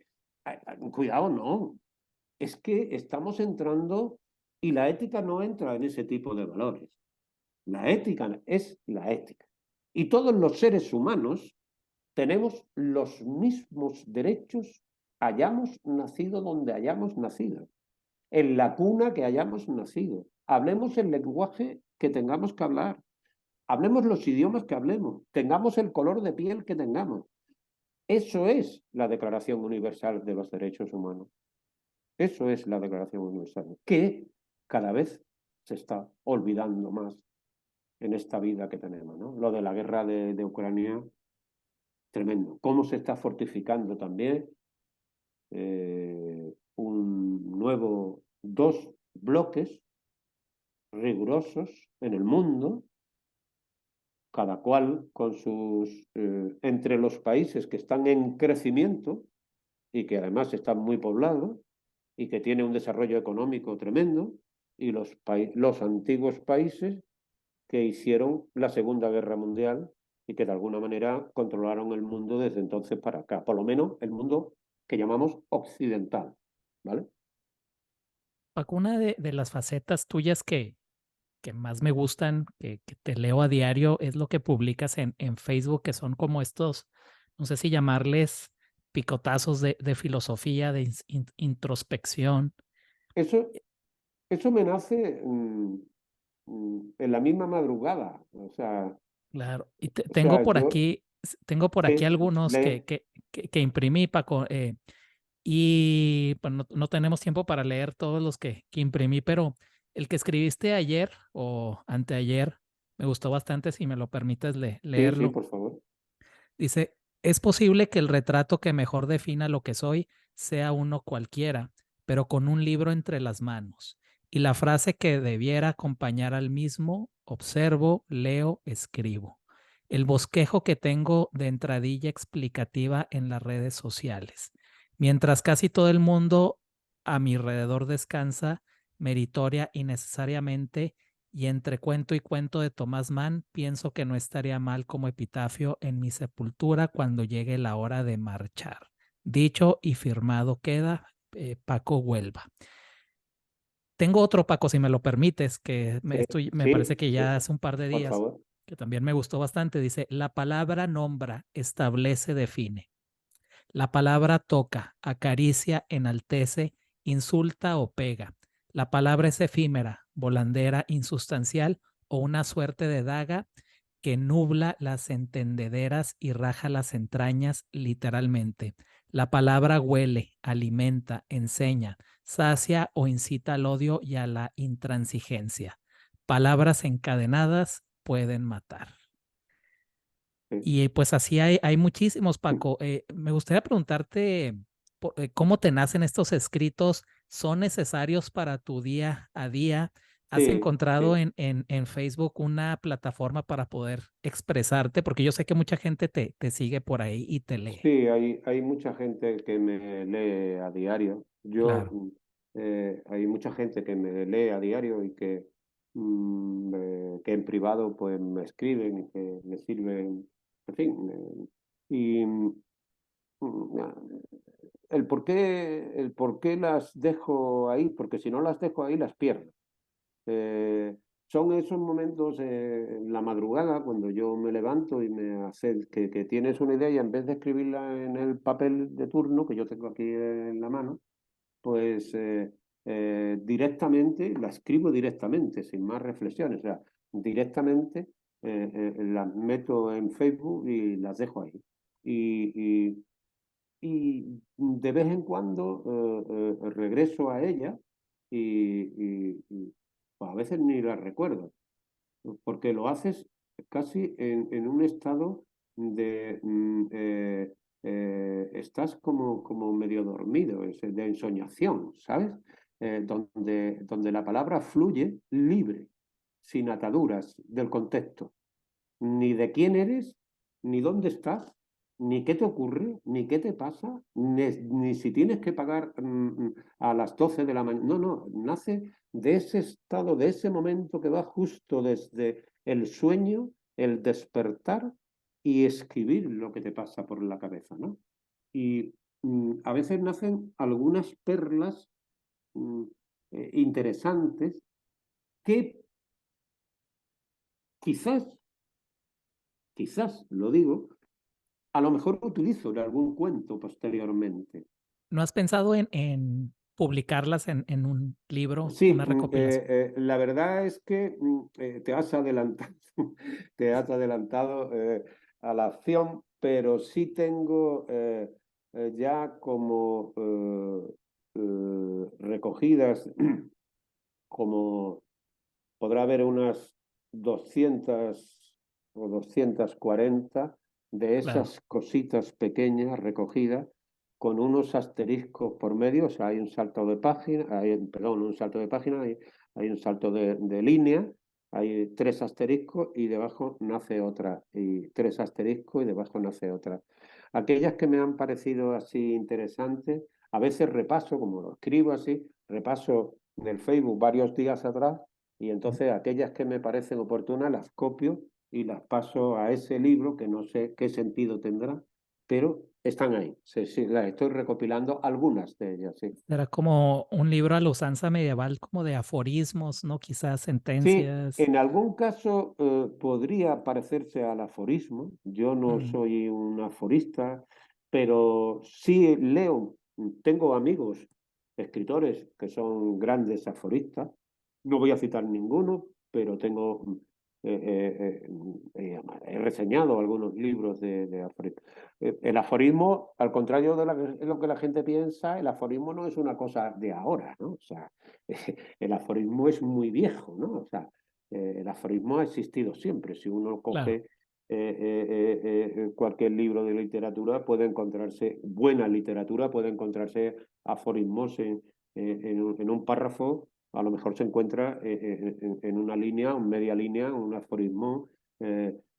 Speaker 2: cuidado, no. Es que estamos entrando y la ética no entra en ese tipo de valores. La ética es la ética. Y todos los seres humanos tenemos los mismos derechos, hayamos nacido donde hayamos nacido, en la cuna que hayamos nacido. Hablemos el lenguaje que tengamos que hablar, hablemos los idiomas que hablemos, tengamos el color de piel que tengamos. Eso es la Declaración Universal de los Derechos Humanos. Eso es la Declaración Universal, que cada vez se está olvidando más en esta vida que tenemos, ¿no? Lo de la guerra de Ucrania, tremendo. Cómo se está fortificando también dos bloques rigurosos en el mundo, cada cual con entre los países que están en crecimiento y que además están muy poblados y que tienen un desarrollo económico tremendo, y los antiguos países que hicieron la Segunda Guerra Mundial y que de alguna manera controlaron el mundo desde entonces para acá, por lo menos el mundo que llamamos occidental, ¿vale?
Speaker 1: Paco, una de las facetas tuyas que más me gustan, que te leo a diario, es lo que publicas en Facebook, que son como estos, no sé si llamarles picotazos de filosofía, de introspección.
Speaker 2: Eso, eso me nace en la misma madrugada,
Speaker 1: Claro, y
Speaker 2: o sea, yo
Speaker 1: tengo por aquí
Speaker 2: eh,
Speaker 1: algunos
Speaker 2: le,
Speaker 1: que imprimí, Paco, y pues no tenemos tiempo para leer todos los que imprimí, pero el que escribiste ayer o anteayer me gustó bastante, si me lo permites
Speaker 2: sí, sí,
Speaker 1: leerlo.
Speaker 2: por favor.
Speaker 1: Dice, es posible que el retrato que mejor defina lo que soy sea uno cualquiera, pero con un libro entre las manos. Y la frase que debiera acompañar al mismo observo, leo, escribo. El bosquejo que tengo de entradilla explicativa en las redes sociales. Mientras casi todo el mundo a mi alrededor descansa, meritoria y necesariamente, y entre cuento y cuento de Tomás Mann, pienso que no estaría mal como epitafio en mi sepultura cuando llegue la hora de marchar. Dicho y firmado queda, Paco Huelva. Tengo otro, Paco, si me lo permites, que esto me parece
Speaker 2: Sí,
Speaker 1: que
Speaker 2: sí,
Speaker 1: ya hace un par de
Speaker 2: por
Speaker 1: días,
Speaker 2: favor.
Speaker 1: que también me gustó bastante. Dice, la palabra nombra, establece, define. La palabra toca, acaricia, enaltece, insulta o pega. La palabra es efímera, volandera, insustancial o una suerte de daga que nubla las entendederas y raja las entrañas literalmente. La palabra huele, alimenta, enseña, sacia o incita al odio y a la intransigencia. Palabras encadenadas pueden matar.
Speaker 2: Sí.
Speaker 1: Y pues así hay muchísimos, Paco. Me gustaría preguntarte cómo te nacen estos escritos. ¿Son necesarios para tu día a día? ¿Has
Speaker 2: Sí,
Speaker 1: encontrado
Speaker 2: sí.
Speaker 1: en Facebook una plataforma para poder expresarte? Porque yo sé que mucha gente te sigue por ahí y te lee.
Speaker 2: Sí, hay mucha gente que me lee a diario.
Speaker 1: Claro.
Speaker 2: Hay mucha gente que me lee a diario y que en privado pues me escriben y que me sirven, en fin. El por qué las dejo ahí, porque si no las dejo ahí las pierdo. Eh, Son esos momentos en la madrugada cuando yo me levanto y me hace que tienes una idea y en vez de escribirla en el papel de turno que yo tengo aquí en la mano, pues directamente la escribo directamente, sin más reflexiones. O sea, directamente las meto en Facebook y las dejo ahí. Y, y de vez en cuando regreso a ella pues, a veces ni la recuerdo, porque lo haces casi en un estado de... estás como medio dormido, de ensoñación, ¿sabes? Donde la palabra fluye libre, sin ataduras del contexto ni de quién eres, ni dónde estás, ni qué te ocurre, ni qué te pasa, ni si tienes que pagar a las 12 de la mañana. No, no, nace de ese estado, de ese momento que va justo desde el sueño, el despertar y escribir lo que te pasa por la cabeza, ¿no? Y a veces nacen algunas perlas mm, interesantes que quizás, quizás, lo digo, a lo mejor lo utilizo en algún cuento posteriormente.
Speaker 1: ¿No has pensado en publicarlas en un libro,
Speaker 2: Sí,
Speaker 1: una recopilación?
Speaker 2: la verdad es que te has adelantado, te has adelantado a la acción, pero sí tengo ya como recogidas, como podrá haber unas 200 o 240 de
Speaker 1: Claro.
Speaker 2: esas cositas pequeñas recogidas con unos asteriscos por medio, o sea, hay un salto de página, perdón, un salto de página, hay un salto de línea, hay tres asteriscos y debajo nace otra, y tres asteriscos y debajo nace otra. Aquellas que me han parecido así interesantes, a veces repaso, como lo escribo así, repaso del Facebook varios días atrás y entonces aquellas que me parecen oportunas las copio y las paso a ese libro que no sé qué sentido tendrá, pero están ahí. Sí, sí, las estoy recopilando algunas de ellas, sí.
Speaker 1: Era como un libro a la usanza medieval, como de aforismos, ¿no? Quizás
Speaker 2: Sí,
Speaker 1: sentencias.
Speaker 2: en algún caso podría parecerse al aforismo. Yo no
Speaker 1: Mm,
Speaker 2: soy un aforista, pero sí leo. Tengo amigos escritores que son grandes aforistas. No voy a citar ninguno, pero he reseñado algunos libros de aforismo. El aforismo, al contrario de lo que la gente piensa, el aforismo no es una cosa de ahora, ¿no? O sea, el aforismo es muy viejo, ¿no? O sea, el aforismo ha existido siempre. Si uno
Speaker 1: claro.
Speaker 2: coge cualquier libro de literatura, puede encontrarse, buena literatura, puede encontrarse aforismos en un párrafo a lo mejor se encuentra en una línea, en media línea, un aforismo,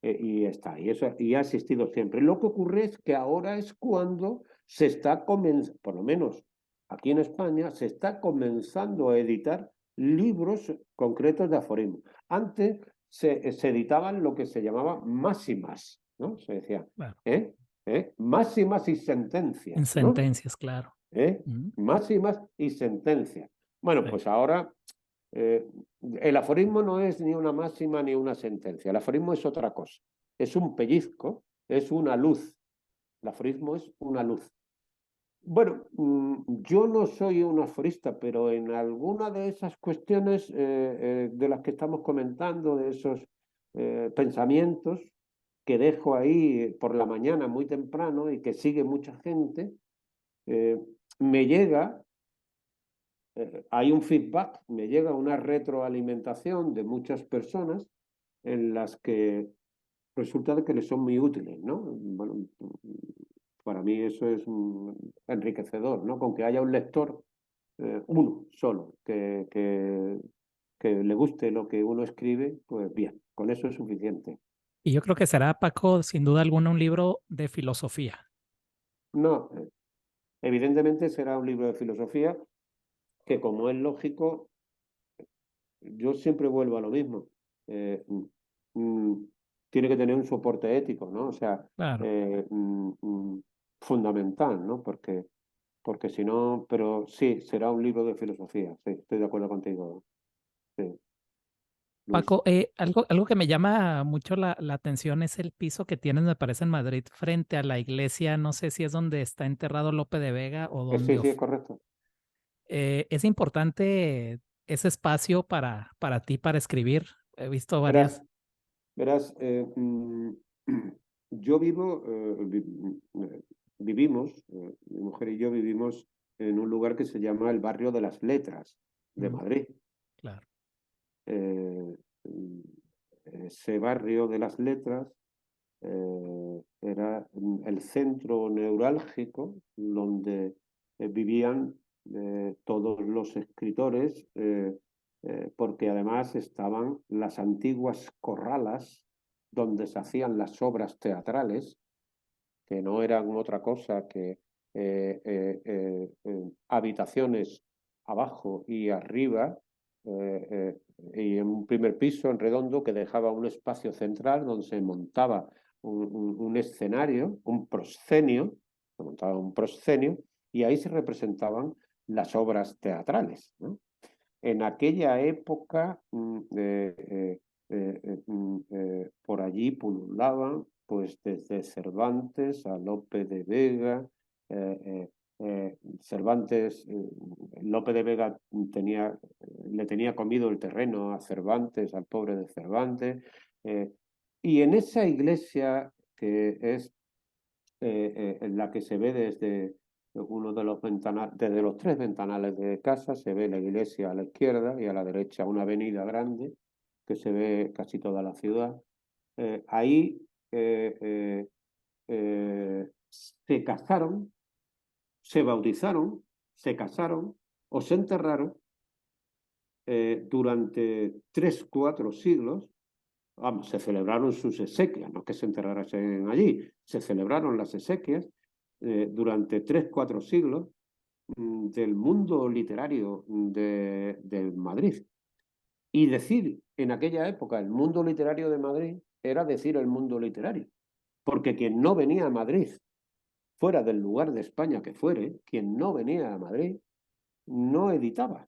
Speaker 2: y está. Y ha existido siempre. Lo que ocurre es que ahora es cuando se está comenzando, por lo menos aquí en España, se está comenzando a editar libros concretos de aforismo. Antes se editaban lo que se llamaba máximas, ¿no? Se decía,
Speaker 1: Claro.
Speaker 2: ¿eh? Máximas y
Speaker 1: En
Speaker 2: sentencias, ¿no?
Speaker 1: sentencias, claro.
Speaker 2: ¿Eh?
Speaker 1: Ujú.
Speaker 2: Máximas y sentencias. Bueno,
Speaker 1: Sí.
Speaker 2: pues ahora eh, el aforismo no es ni una máxima ni una sentencia. El aforismo es otra cosa. Es un pellizco, es una luz. El aforismo es una luz. Bueno, yo no soy un aforista, pero en alguna de esas cuestiones de las que estamos comentando, de esos pensamientos que dejo ahí por la mañana muy temprano y que sigue mucha gente, eh, me llega, hay un feedback, me llega una retroalimentación de muchas personas en las que resulta de que les son muy útiles, ¿no? Bueno, para mí eso es enriquecedor, ¿no? Con que haya un lector, uno solo, que le guste lo que uno escribe, pues bien, con eso es suficiente.
Speaker 1: Y yo creo que será, Paco, sin duda alguna, un libro de filosofía.
Speaker 2: No, evidentemente será un libro de filosofía que, como es lógico, yo siempre vuelvo a lo mismo. Eh, mm, Tiene que tener un soporte ético, ¿no? O sea,
Speaker 1: Claro.
Speaker 2: fundamental, ¿no? Porque si no, pero sí, será un libro de filosofía, sí, estoy de acuerdo contigo, sí, Luis.
Speaker 1: Paco, algo que me llama mucho la atención es el piso que tienes, me parece, en Madrid, frente a la iglesia. No sé si es donde está enterrado Lope de Vega o
Speaker 2: Sí,
Speaker 1: donde.
Speaker 2: sí, es correcto.
Speaker 1: Es importante ese espacio para ti, para escribir. He visto
Speaker 2: Verás,
Speaker 1: varias.
Speaker 2: verás, yo vivimos, mi mujer y yo vivimos en un lugar que se llama el Barrio de las Letras de
Speaker 1: Mm,
Speaker 2: Madrid.
Speaker 1: claro.
Speaker 2: Eh, Ese barrio de las letras era el centro neurálgico donde vivían todos los escritores, porque además estaban las antiguas corralas donde se hacían las obras teatrales, que no eran otra cosa que habitaciones abajo y arriba, y en un primer piso en redondo que dejaba un espacio central donde se montaba un escenario, un proscenio, se montaba un proscenio, y ahí se representaban las obras teatrales, ¿no? En aquella época, por allí pululaban, pues desde Cervantes a Lope de Vega. Cervantes, Lope de Vega le tenía comido el terreno a Cervantes, al pobre de Cervantes. eh, y en esa iglesia que es en la que se ve desde uno de los ventanales, desde los tres ventanales de casa, se ve la iglesia a la izquierda y a la derecha una avenida grande que se ve casi toda la ciudad. Ahí se casaron, se bautizaron, se casaron o se enterraron durante 3, 4 siglos. Vamos, se celebraron sus exequias, no es que se enterrasen allí, se celebraron las exequias durante 3, 4 siglos del mundo literario de Madrid. Y decir en aquella época el mundo literario de Madrid era decir el mundo literario, porque quien no venía a Madrid, fuera del lugar de España que fuere, quien no venía a Madrid, no editaba,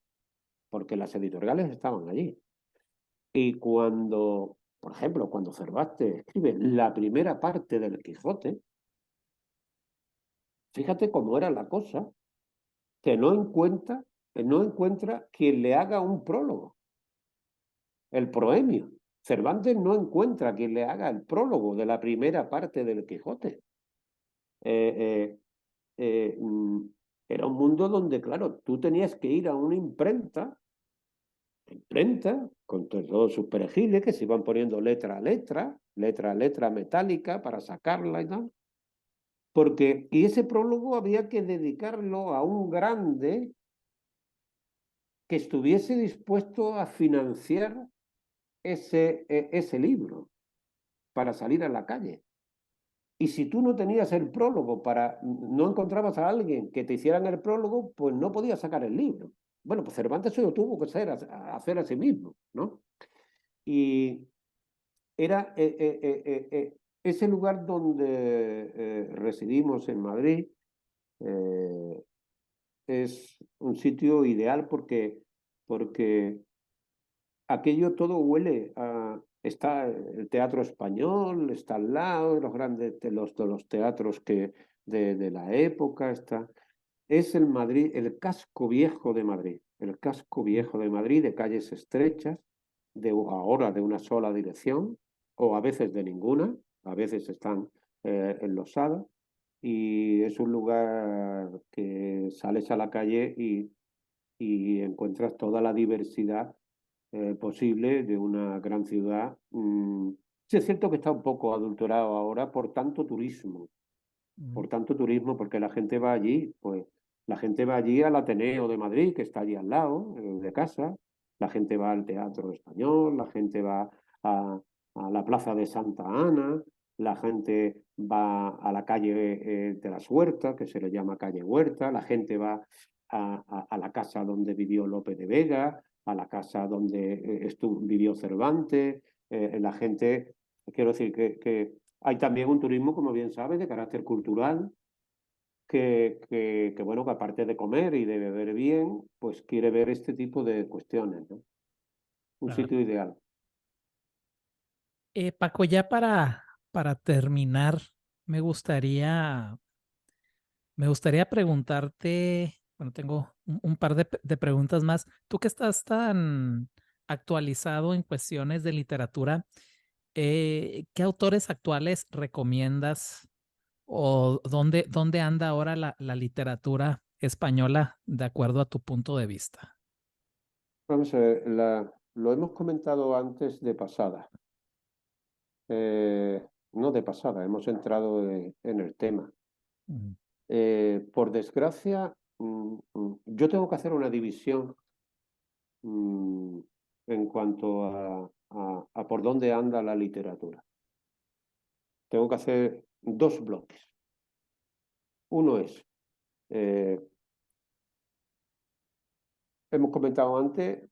Speaker 2: porque las editoriales estaban allí. Y cuando, por ejemplo, cuando Cervantes escribe la primera parte del Quijote, fíjate cómo era la cosa, que no encuentra quien le haga un prólogo, el proemio. Cervantes no encuentra quien le haga el prólogo de la primera parte del Quijote. Eh, eh, eh, mm, Era un mundo donde, claro, tú tenías que ir a una imprenta, con todos sus perejiles que se iban poniendo letra a letra metálica para sacarla y tal. Y ese prólogo había que dedicarlo a un grande que estuviese dispuesto a financiar ese libro para salir a la calle. Y si tú no tenías el prólogo, no encontrabas a alguien que te hicieran el prólogo, pues no podías sacar el libro. Bueno, pues Cervantes se lo tuvo que hacer a sí mismo, ¿no? Y era ese lugar donde residimos en Madrid, es un sitio ideal porque aquello todo huele a... Está el Teatro Español, está al lado, los grandes de los teatros de la época, está... Es el Madrid, el casco viejo de Madrid, el casco viejo de Madrid, de calles estrechas, ahora de una sola dirección, o a veces de ninguna, a veces están enlosadas, y es un lugar que sales a la calle y encuentras toda la diversidad posible de una gran ciudad. Sí, es cierto que está un poco adulterado ahora por tanto turismo, porque la gente va allí, pues la gente va allí al Ateneo de Madrid, que está allí al lado de casa, la gente va al Teatro Español, la gente va a la Plaza de Santa Ana, la gente va a la calle de las Huertas, que se le llama calle Huerta, la gente va a la casa donde vivió Lope de Vega, a la casa donde vivió Cervantes, la gente, quiero decir que hay también un turismo, como bien sabes, de carácter cultural, bueno, que aparte de comer y de beber bien, pues quiere ver este tipo de cuestiones, ¿no? Un
Speaker 1: Claro.
Speaker 2: sitio ideal.
Speaker 1: Paco, ya para terminar, me gustaría, me gustaría preguntarte, bueno, tengo un par de preguntas más. Tú que estás tan actualizado en cuestiones de literatura, ¿qué autores actuales recomiendas o dónde anda ahora la literatura española de acuerdo a tu punto de vista?
Speaker 2: Vamos a ver, lo hemos comentado antes de pasada. No de pasada, hemos entrado en el tema.
Speaker 1: Mm.
Speaker 2: Por desgracia, yo tengo que hacer una división mm, en cuanto a por dónde anda la literatura. Tengo que hacer dos bloques. Uno es, eh, hemos comentado antes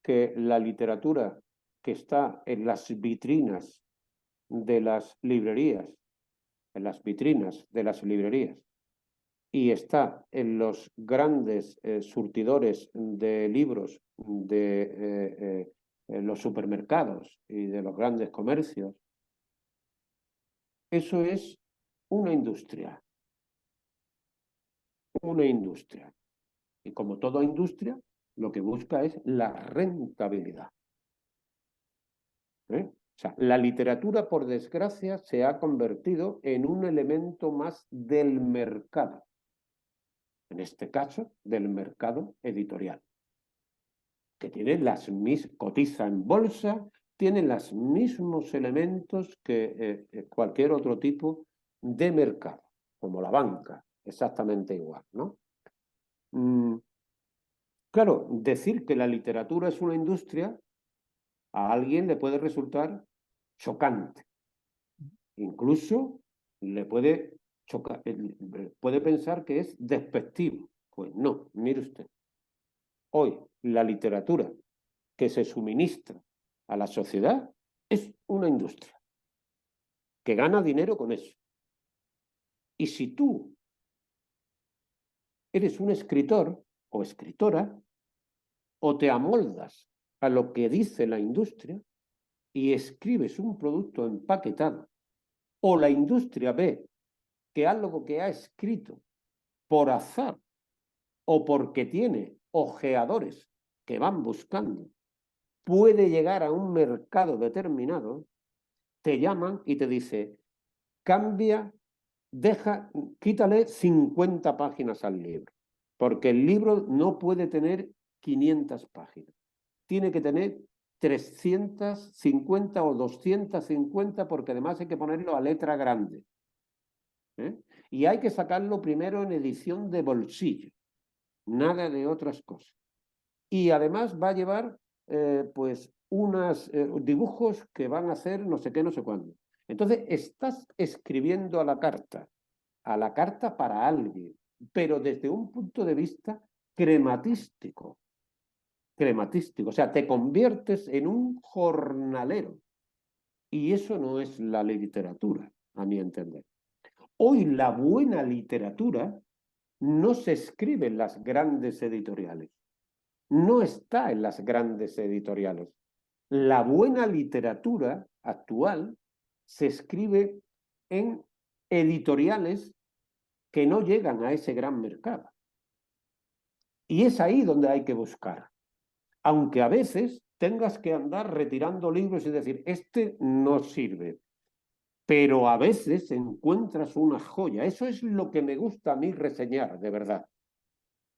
Speaker 2: que la literatura que está en las vitrinas de las librerías, en las vitrinas de las librerías, y está en los grandes surtidores de libros en los supermercados y de los grandes comercios, eso es una industria, una industria. Y como toda industria, lo que busca es la rentabilidad. ¿Eh? O sea, la literatura, por desgracia, se ha convertido en un elemento más del mercado, en este caso, del mercado editorial, que tiene cotiza en bolsa, tiene los mismos elementos que cualquier otro tipo de mercado, como la banca, exactamente igual, ¿no? Claro, decir que la literatura es una industria a alguien le puede resultar chocante. Incluso le puede pensar que es despectivo. Pues no, mire usted. Hoy la literatura que se suministra a la sociedad es una industria que gana dinero con eso. Y si tú eres un escritor o escritora o te amoldas a lo que dice la industria y escribes un producto empaquetado, o la industria ve que algo que ha escrito por azar o porque tiene ojeadores que van buscando puede llegar a un mercado determinado, te llaman y te dice, cambia, quítale 50 páginas al libro, porque el libro no puede tener 500 páginas, tiene que tener 350 o 250 porque además hay que ponerlo a letra grande. ¿Eh? Y hay que sacarlo primero en edición de bolsillo, nada de otras cosas. y además va a llevar pues unos dibujos que van a hacer no sé qué, no sé cuándo. Entonces, estás escribiendo a la carta para alguien, pero desde un punto de vista crematístico. Crematístico. O sea, te conviertes en un jornalero. Y eso no es la literatura, a mi entender. Hoy la buena literatura no se escribe en las grandes editoriales, no está en las grandes editoriales. La buena literatura actual se escribe en editoriales que no llegan a ese gran mercado. Y es ahí donde hay que buscar. Aunque a veces tengas que andar retirando libros y decir, este no sirve. Pero a veces encuentras una joya. Eso es lo que me gusta a mí reseñar, de verdad.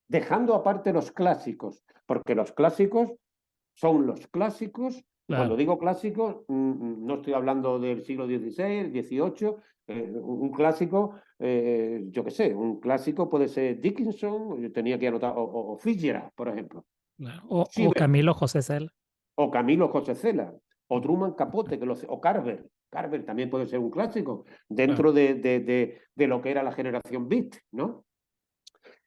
Speaker 2: Dejando aparte los clásicos, porque los clásicos son los clásicos, y cuando
Speaker 1: Claro.
Speaker 2: digo clásicos, no estoy hablando del siglo XVI, XVIII, un clásico, yo qué sé, un clásico puede ser Dickinson, yo tenía que anotar, o Fitzgerald, por ejemplo,
Speaker 1: Claro. O
Speaker 2: Schubert,
Speaker 1: Camilo José Cela.
Speaker 2: o Camilo José Cela, o Truman Capote, o Carver. Carver también puede ser un clásico
Speaker 1: Claro.
Speaker 2: dentro de lo que era la generación Beat, ¿no?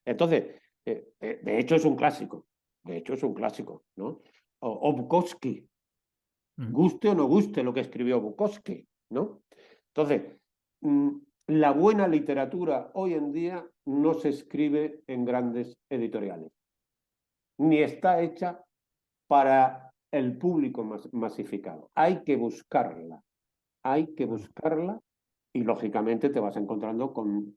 Speaker 2: Entonces, de hecho es un clásico, de hecho es un clásico, ¿no? O Bukowski,
Speaker 1: Mm.
Speaker 2: guste o no guste lo que escribió Bukowski, ¿no? Entonces, la buena literatura hoy en día no se escribe en grandes editoriales, ni está hecha para el público masificado. Hay que
Speaker 1: Claro.
Speaker 2: buscarla y lógicamente te vas encontrando con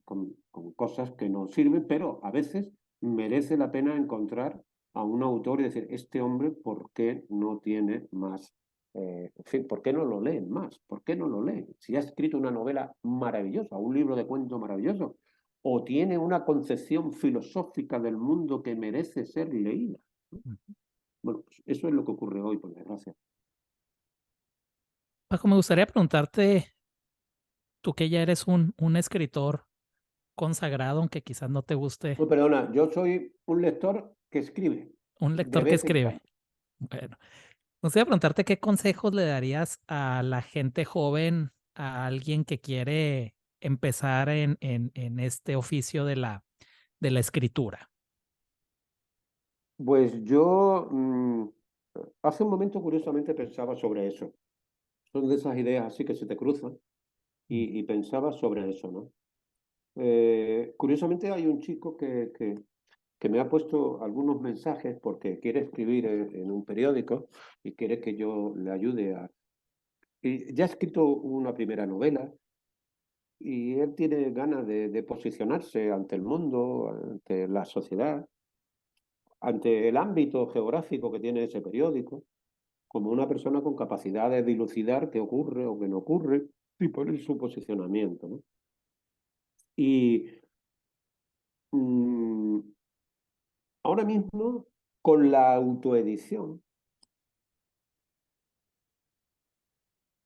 Speaker 2: cosas que no sirven, pero a veces merece la pena encontrar a un autor y decir, este hombre, ¿por qué no tiene más? En fin, ¿por qué no lo leen más? ¿Por qué no lo leen? Si ha escrito una novela maravillosa, un libro de cuentos maravilloso, o tiene una concepción filosófica del mundo que merece ser leída.
Speaker 1: Mm.
Speaker 2: Bueno, pues eso es lo que ocurre hoy, por desgracia.
Speaker 1: Paco, me gustaría preguntarte, tú que ya eres un escritor consagrado, aunque quizás no te guste,
Speaker 2: No, perdona, yo soy un lector que escribe
Speaker 1: un
Speaker 2: de
Speaker 1: lector que
Speaker 2: vez en
Speaker 1: escribe.
Speaker 2: cuando.
Speaker 1: Bueno, me gustaría preguntarte qué consejos le darías a la gente joven, a alguien que quiere empezar en este oficio de la escritura.
Speaker 2: Pues yo hace un momento curiosamente pensaba sobre eso. Son de esas ideas así que se te cruzan
Speaker 1: Mm.
Speaker 2: y pensaba sobre eso, ¿no? Curiosamente hay un chico que me ha puesto algunos mensajes porque quiere escribir en un periódico y quiere que yo le ayude a... Y ya ha escrito una primera novela y él tiene ganas de posicionarse ante el mundo, ante la sociedad, ante el ámbito geográfico que tiene ese periódico, como una persona con capacidad de dilucidar qué ocurre o qué no ocurre y poner su posicionamiento, ¿no? Y mm, ahora mismo, con la autoedición,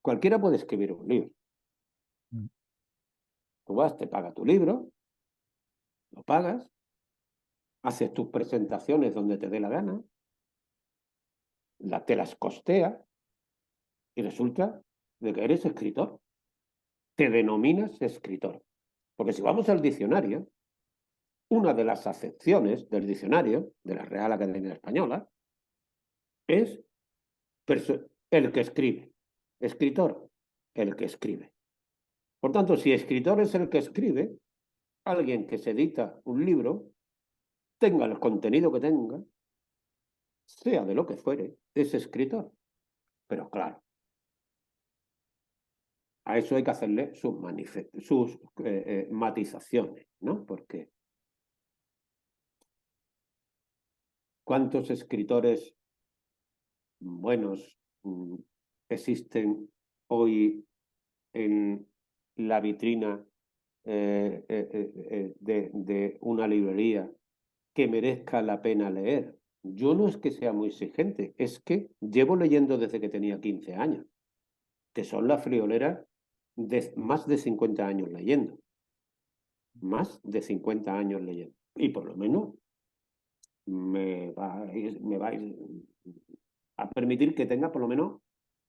Speaker 2: cualquiera puede escribir un libro.
Speaker 1: Mm.
Speaker 2: Tú vas, te pagas tu libro, lo pagas, haces tus presentaciones donde te dé la gana, te las costeas y resulta de que eres escritor. Te denominas escritor. Porque si vamos al diccionario, una de las acepciones del diccionario de la Real Academia Española es el que escribe. Escritor, el que escribe. Por tanto, si escritor es el que escribe, alguien que se edita un libro, tenga el contenido que tenga, sea de lo que fuere, es escritor. Pero claro, a eso hay que hacerle sus matizaciones, ¿no? Porque ¿cuántos escritores buenos existen hoy en la vitrina de una librería que merezca la pena leer? Yo no es que sea muy exigente, es que llevo leyendo desde que tenía 15 años, que son las frioleras de más de 50 años leyendo, más de 50 años leyendo. Y por lo menos me va a permitir que tenga por lo menos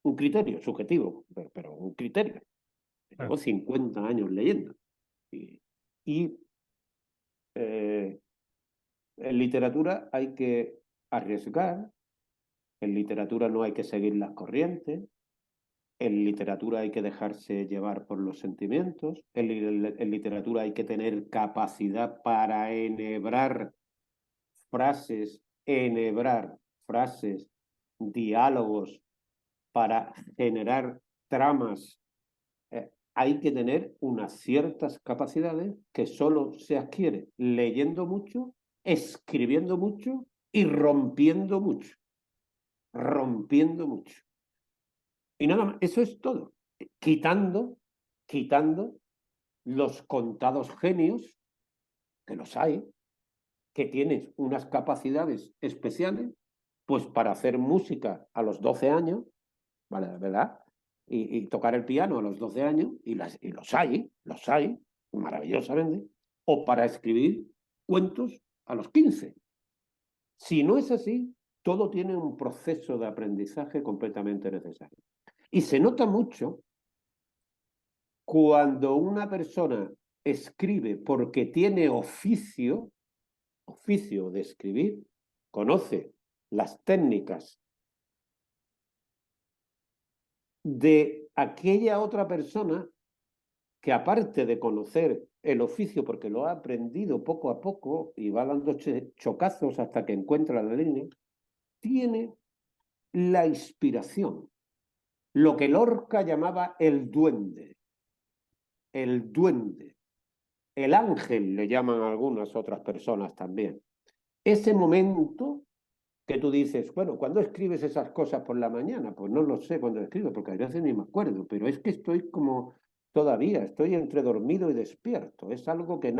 Speaker 2: un criterio subjetivo, pero un criterio.
Speaker 1: Claro.
Speaker 2: Llevo 50 años leyendo. Y en literatura hay que arriesgar, en literatura no hay que seguir las corrientes, en literatura hay que dejarse llevar por los sentimientos, en literatura hay que tener capacidad para enhebrar frases, diálogos, para generar tramas. Hay que tener unas ciertas capacidades que solo se adquiere leyendo mucho, escribiendo mucho y rompiendo mucho. Rompiendo mucho. Y nada más, eso es todo. Quitando los contados genios, que los hay, que tienes unas capacidades especiales, pues para hacer música a los 12 años, ¿vale? ¿Verdad? Y tocar el piano a los 12 años, y los hay, maravillosamente, o para escribir cuentos a los 15. Si no es así, todo tiene un proceso de aprendizaje completamente necesario. Y se nota mucho cuando una persona escribe porque tiene oficio de escribir, conoce las técnicas de aquella otra persona que, aparte de conocer el oficio porque lo ha aprendido poco a poco y va dando chocazos hasta que encuentra la línea, tiene la inspiración, lo que Lorca llamaba el duende, el ángel le llaman algunas otras personas también. Ese momento que tú dices, bueno, ¿cuándo escribes esas cosas por la mañana? Pues no lo sé cuándo escribo, porque a veces ni me acuerdo, pero es que estoy como todavía, estoy entre dormido y despierto. Es algo que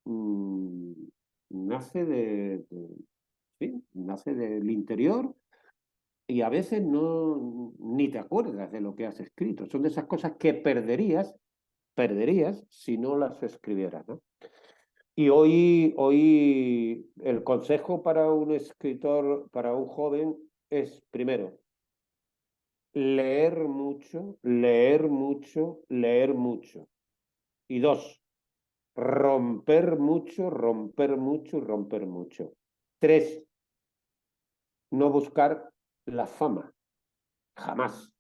Speaker 2: mmm, nace del interior, y a veces no, ni te acuerdas de lo que has escrito. Son de esas cosas que perderías si no las escribieras, ¿no? Y hoy el consejo para un escritor, para un joven, es, primero, leer mucho, leer mucho, leer mucho. Y dos, romper mucho, romper mucho y romper mucho. Tres, no buscar la fama, jamás.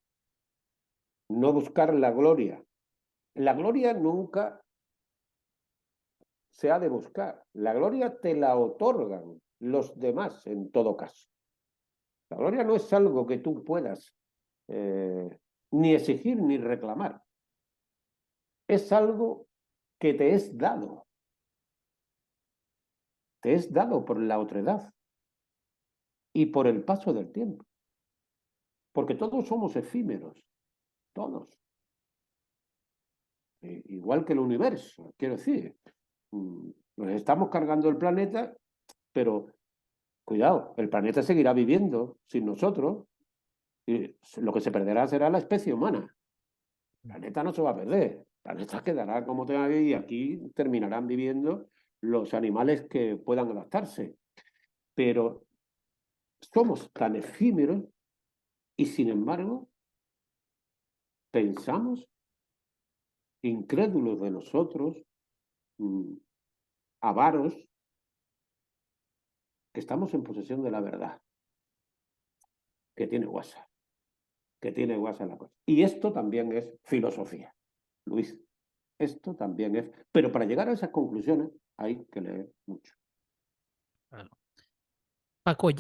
Speaker 2: No buscar la gloria. La gloria nunca se ha de buscar. La gloria te la otorgan los demás en todo caso. La gloria no es algo que tú puedas ni exigir ni reclamar. Es algo que te es dado. Te es dado por la otredad y por el paso del tiempo. Porque todos somos efímeros. Todos. Igual que el universo. Quiero decir, nos estamos cargando el planeta, pero cuidado, el planeta seguirá viviendo sin nosotros. Y lo que se perderá será la especie humana. El planeta no se va a perder. El planeta quedará como tenga, y aquí terminarán viviendo los animales que puedan adaptarse. Pero somos tan efímeros y, sin embargo, pensamos, incrédulos de nosotros, avaros, que estamos en posesión de la verdad, que tiene guasa, la cosa. Y esto también es filosofía, Luis. Esto también es. Pero para llegar a esas conclusiones hay que leer mucho.
Speaker 1: Claro. Paco,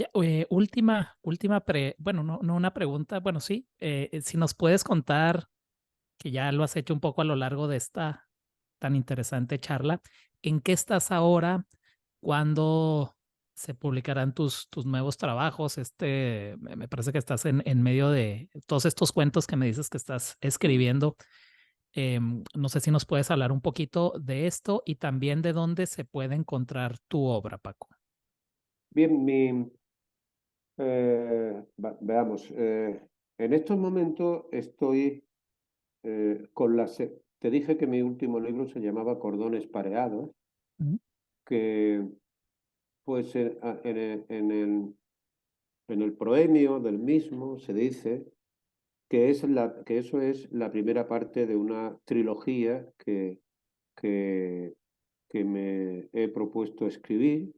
Speaker 1: bueno, no una pregunta, bueno, sí, si nos puedes contar, que ya lo has hecho un poco a lo largo de esta tan interesante charla, ¿en qué estás ahora? ¿Cuándo se publicarán tus nuevos trabajos? Me parece que estás en medio de todos estos cuentos que me dices que estás escribiendo. No sé si nos puedes hablar un poquito de esto y también de dónde se puede encontrar tu obra, Paco.
Speaker 2: Bien, veamos. En estos momentos estoy con Te dije que mi último libro se llamaba Cordones Pareados,
Speaker 1: Ujú.
Speaker 2: que pues en el proemio del mismo se dice que eso es la primera parte de una trilogía que, que me he propuesto escribir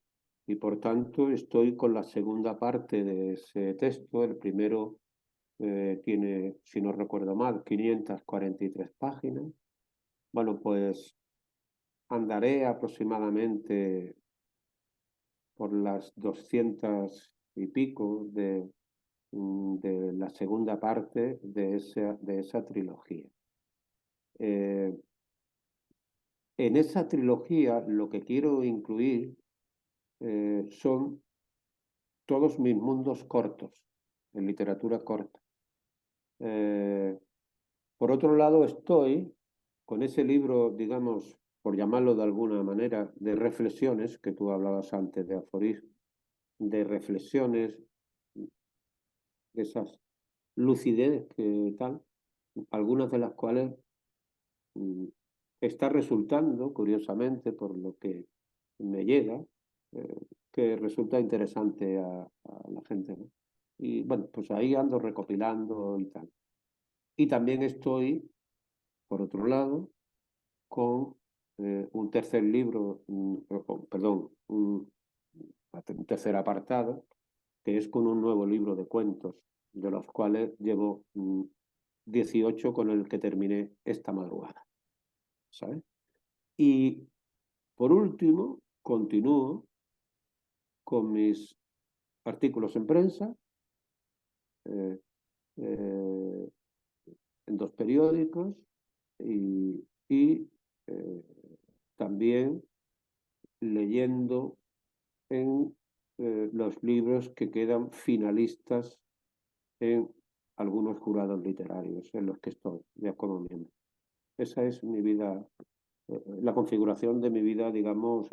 Speaker 2: y por tanto estoy con la segunda parte de ese texto. El primero tiene, si no recuerdo mal, 543 páginas. Bueno, pues andaré aproximadamente por las 200 y pico de la segunda parte de esa trilogía. Eh, en esa trilogía lo que quiero incluir son todos mis mundos cortos, en literatura corta. Eh, por otro lado, estoy con ese libro, digamos, por llamarlo de alguna manera, de reflexiones, que tú hablabas antes de aforismo, de reflexiones, de esas lucidez que tal, algunas de las cuales mm, está resultando, curiosamente, por lo que me llega, eh, que resulta interesante a la gente, ¿no? Y bueno, pues ahí ando recopilando y tal. Y también estoy, por otro lado, con un tercer libro, perdón, un tercer apartado, que es con un nuevo libro de cuentos, de los cuales llevo 18 con el que terminé esta madrugada, ¿sabes? Y por último, continúo con mis artículos en prensa, eh, eh, en dos periódicos y también leyendo en los libros que quedan finalistas en algunos jurados literarios en los que estoy ya como miembro. Esa es mi vida, la configuración de mi vida, digamos,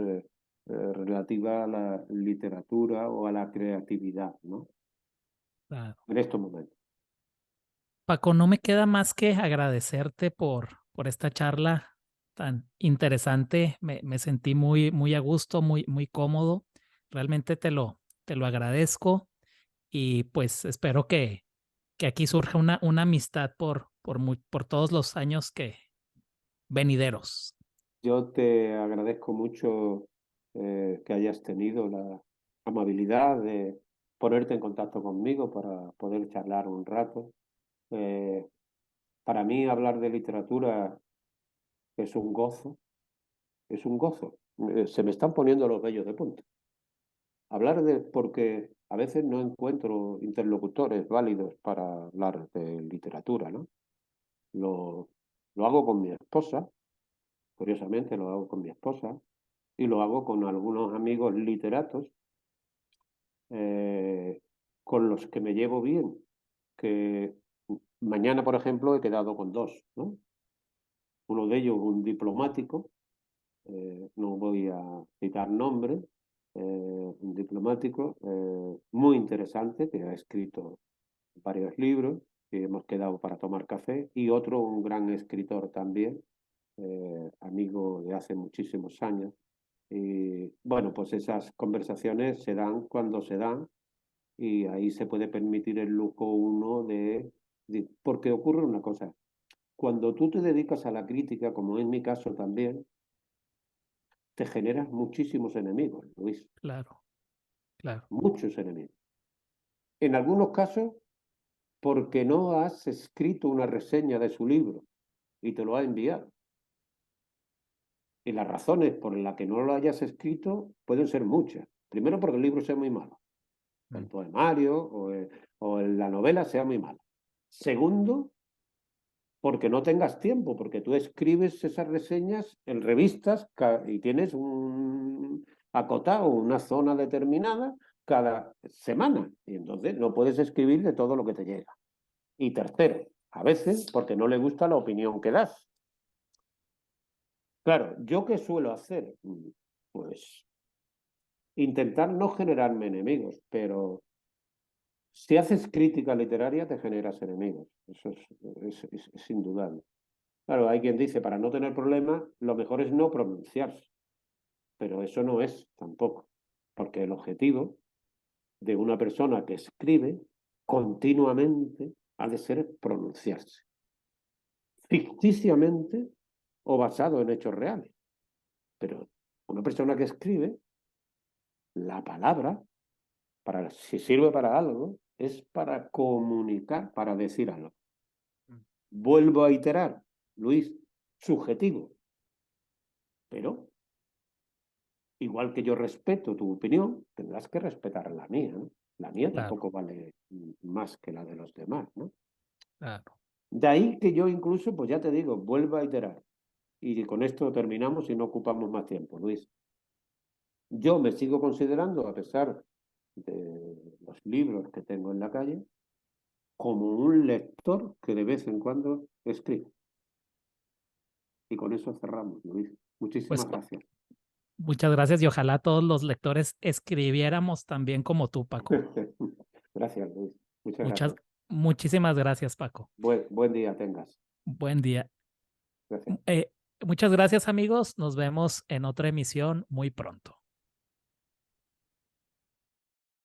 Speaker 2: relativa a la literatura o a la creatividad, ¿no?
Speaker 1: Claro.
Speaker 2: En estos momentos.
Speaker 1: Paco, no me queda más que agradecerte por esta charla tan interesante. Me sentí muy a gusto, muy cómodo. Realmente te lo agradezco y pues espero que aquí surja una amistad por todos los años que venideros.
Speaker 2: Yo te agradezco mucho que hayas tenido la amabilidad de ponerte en contacto conmigo para poder charlar un rato. Eh, para mí hablar de literatura es un gozo, es un gozo. Se me están poniendo los vellos de punta. Porque a veces no encuentro interlocutores válidos para hablar de literatura, ¿no? Lo, lo hago con mi esposa, curiosamente lo hago con mi esposa, y lo hago con algunos amigos literatos eh, con los que me llevo bien, que mañana, por ejemplo, he quedado con dos, ¿no? Uno de ellos, un diplomático, no voy a citar nombres, un diplomático muy interesante que ha escrito varios libros y hemos quedado para tomar café, y otro, un gran escritor también, amigo de hace muchísimos años. Y bueno, pues esas conversaciones se dan cuando se dan y ahí se puede permitir el lujo uno porque ocurre una cosa, cuando tú te dedicas a la crítica, como es mi caso también, te generas muchísimos enemigos, Luis,
Speaker 1: Claro, claro.
Speaker 2: muchos enemigos. En algunos casos, porque no has escrito una reseña de su libro y te lo ha enviado. Y las razones por las que no lo hayas escrito pueden ser muchas. Primero, porque el libro sea muy malo, el
Speaker 1: Mm.
Speaker 2: poemario o la novela sea muy malo. Segundo, porque no tengas tiempo, porque tú escribes esas reseñas en revistas y tienes un acotado, una zona determinada cada semana. Y entonces no puedes escribir de todo lo que te llega. Y tercero, a veces porque no le gusta la opinión que das. Claro, ¿yo qué suelo hacer? Pues intentar no generarme enemigos, pero si haces crítica literaria te generas enemigos. Eso es indudable. Claro, hay quien dice, para no tener problemas, lo mejor es no pronunciarse, pero eso no es tampoco. porque el objetivo de una persona que escribe continuamente ha de ser pronunciarse, ficticiamente o basado en hechos reales. Pero una persona que escribe, la palabra, si sirve para algo, es para comunicar, para decir algo. Vuelvo a iterar, Luis, subjetivo. Pero, igual que yo respeto tu opinión, tendrás que respetar la mía, ¿no? La mía
Speaker 1: Claro,
Speaker 2: tampoco vale más que la de los demás, ¿no?
Speaker 1: claro.
Speaker 2: De ahí que yo incluso, pues ya te digo, vuelvo a iterar. Y con esto terminamos y no ocupamos más tiempo, Luis. Yo me sigo considerando, a pesar de los libros que tengo en la calle, como un lector que de vez en cuando escribe. Y con eso cerramos, Luis.
Speaker 1: Pues
Speaker 2: Muchísimas gracias.
Speaker 1: muchas gracias y ojalá todos los lectores escribiéramos también como tú, Paco.
Speaker 2: Gracias, Luis. Muchas
Speaker 1: Muchas,
Speaker 2: gracias.
Speaker 1: muchísimas gracias, Paco.
Speaker 2: Buen día tengas.
Speaker 1: Buen día.
Speaker 2: Gracias.
Speaker 1: Muchas gracias, amigos. Nos vemos en otra emisión muy pronto.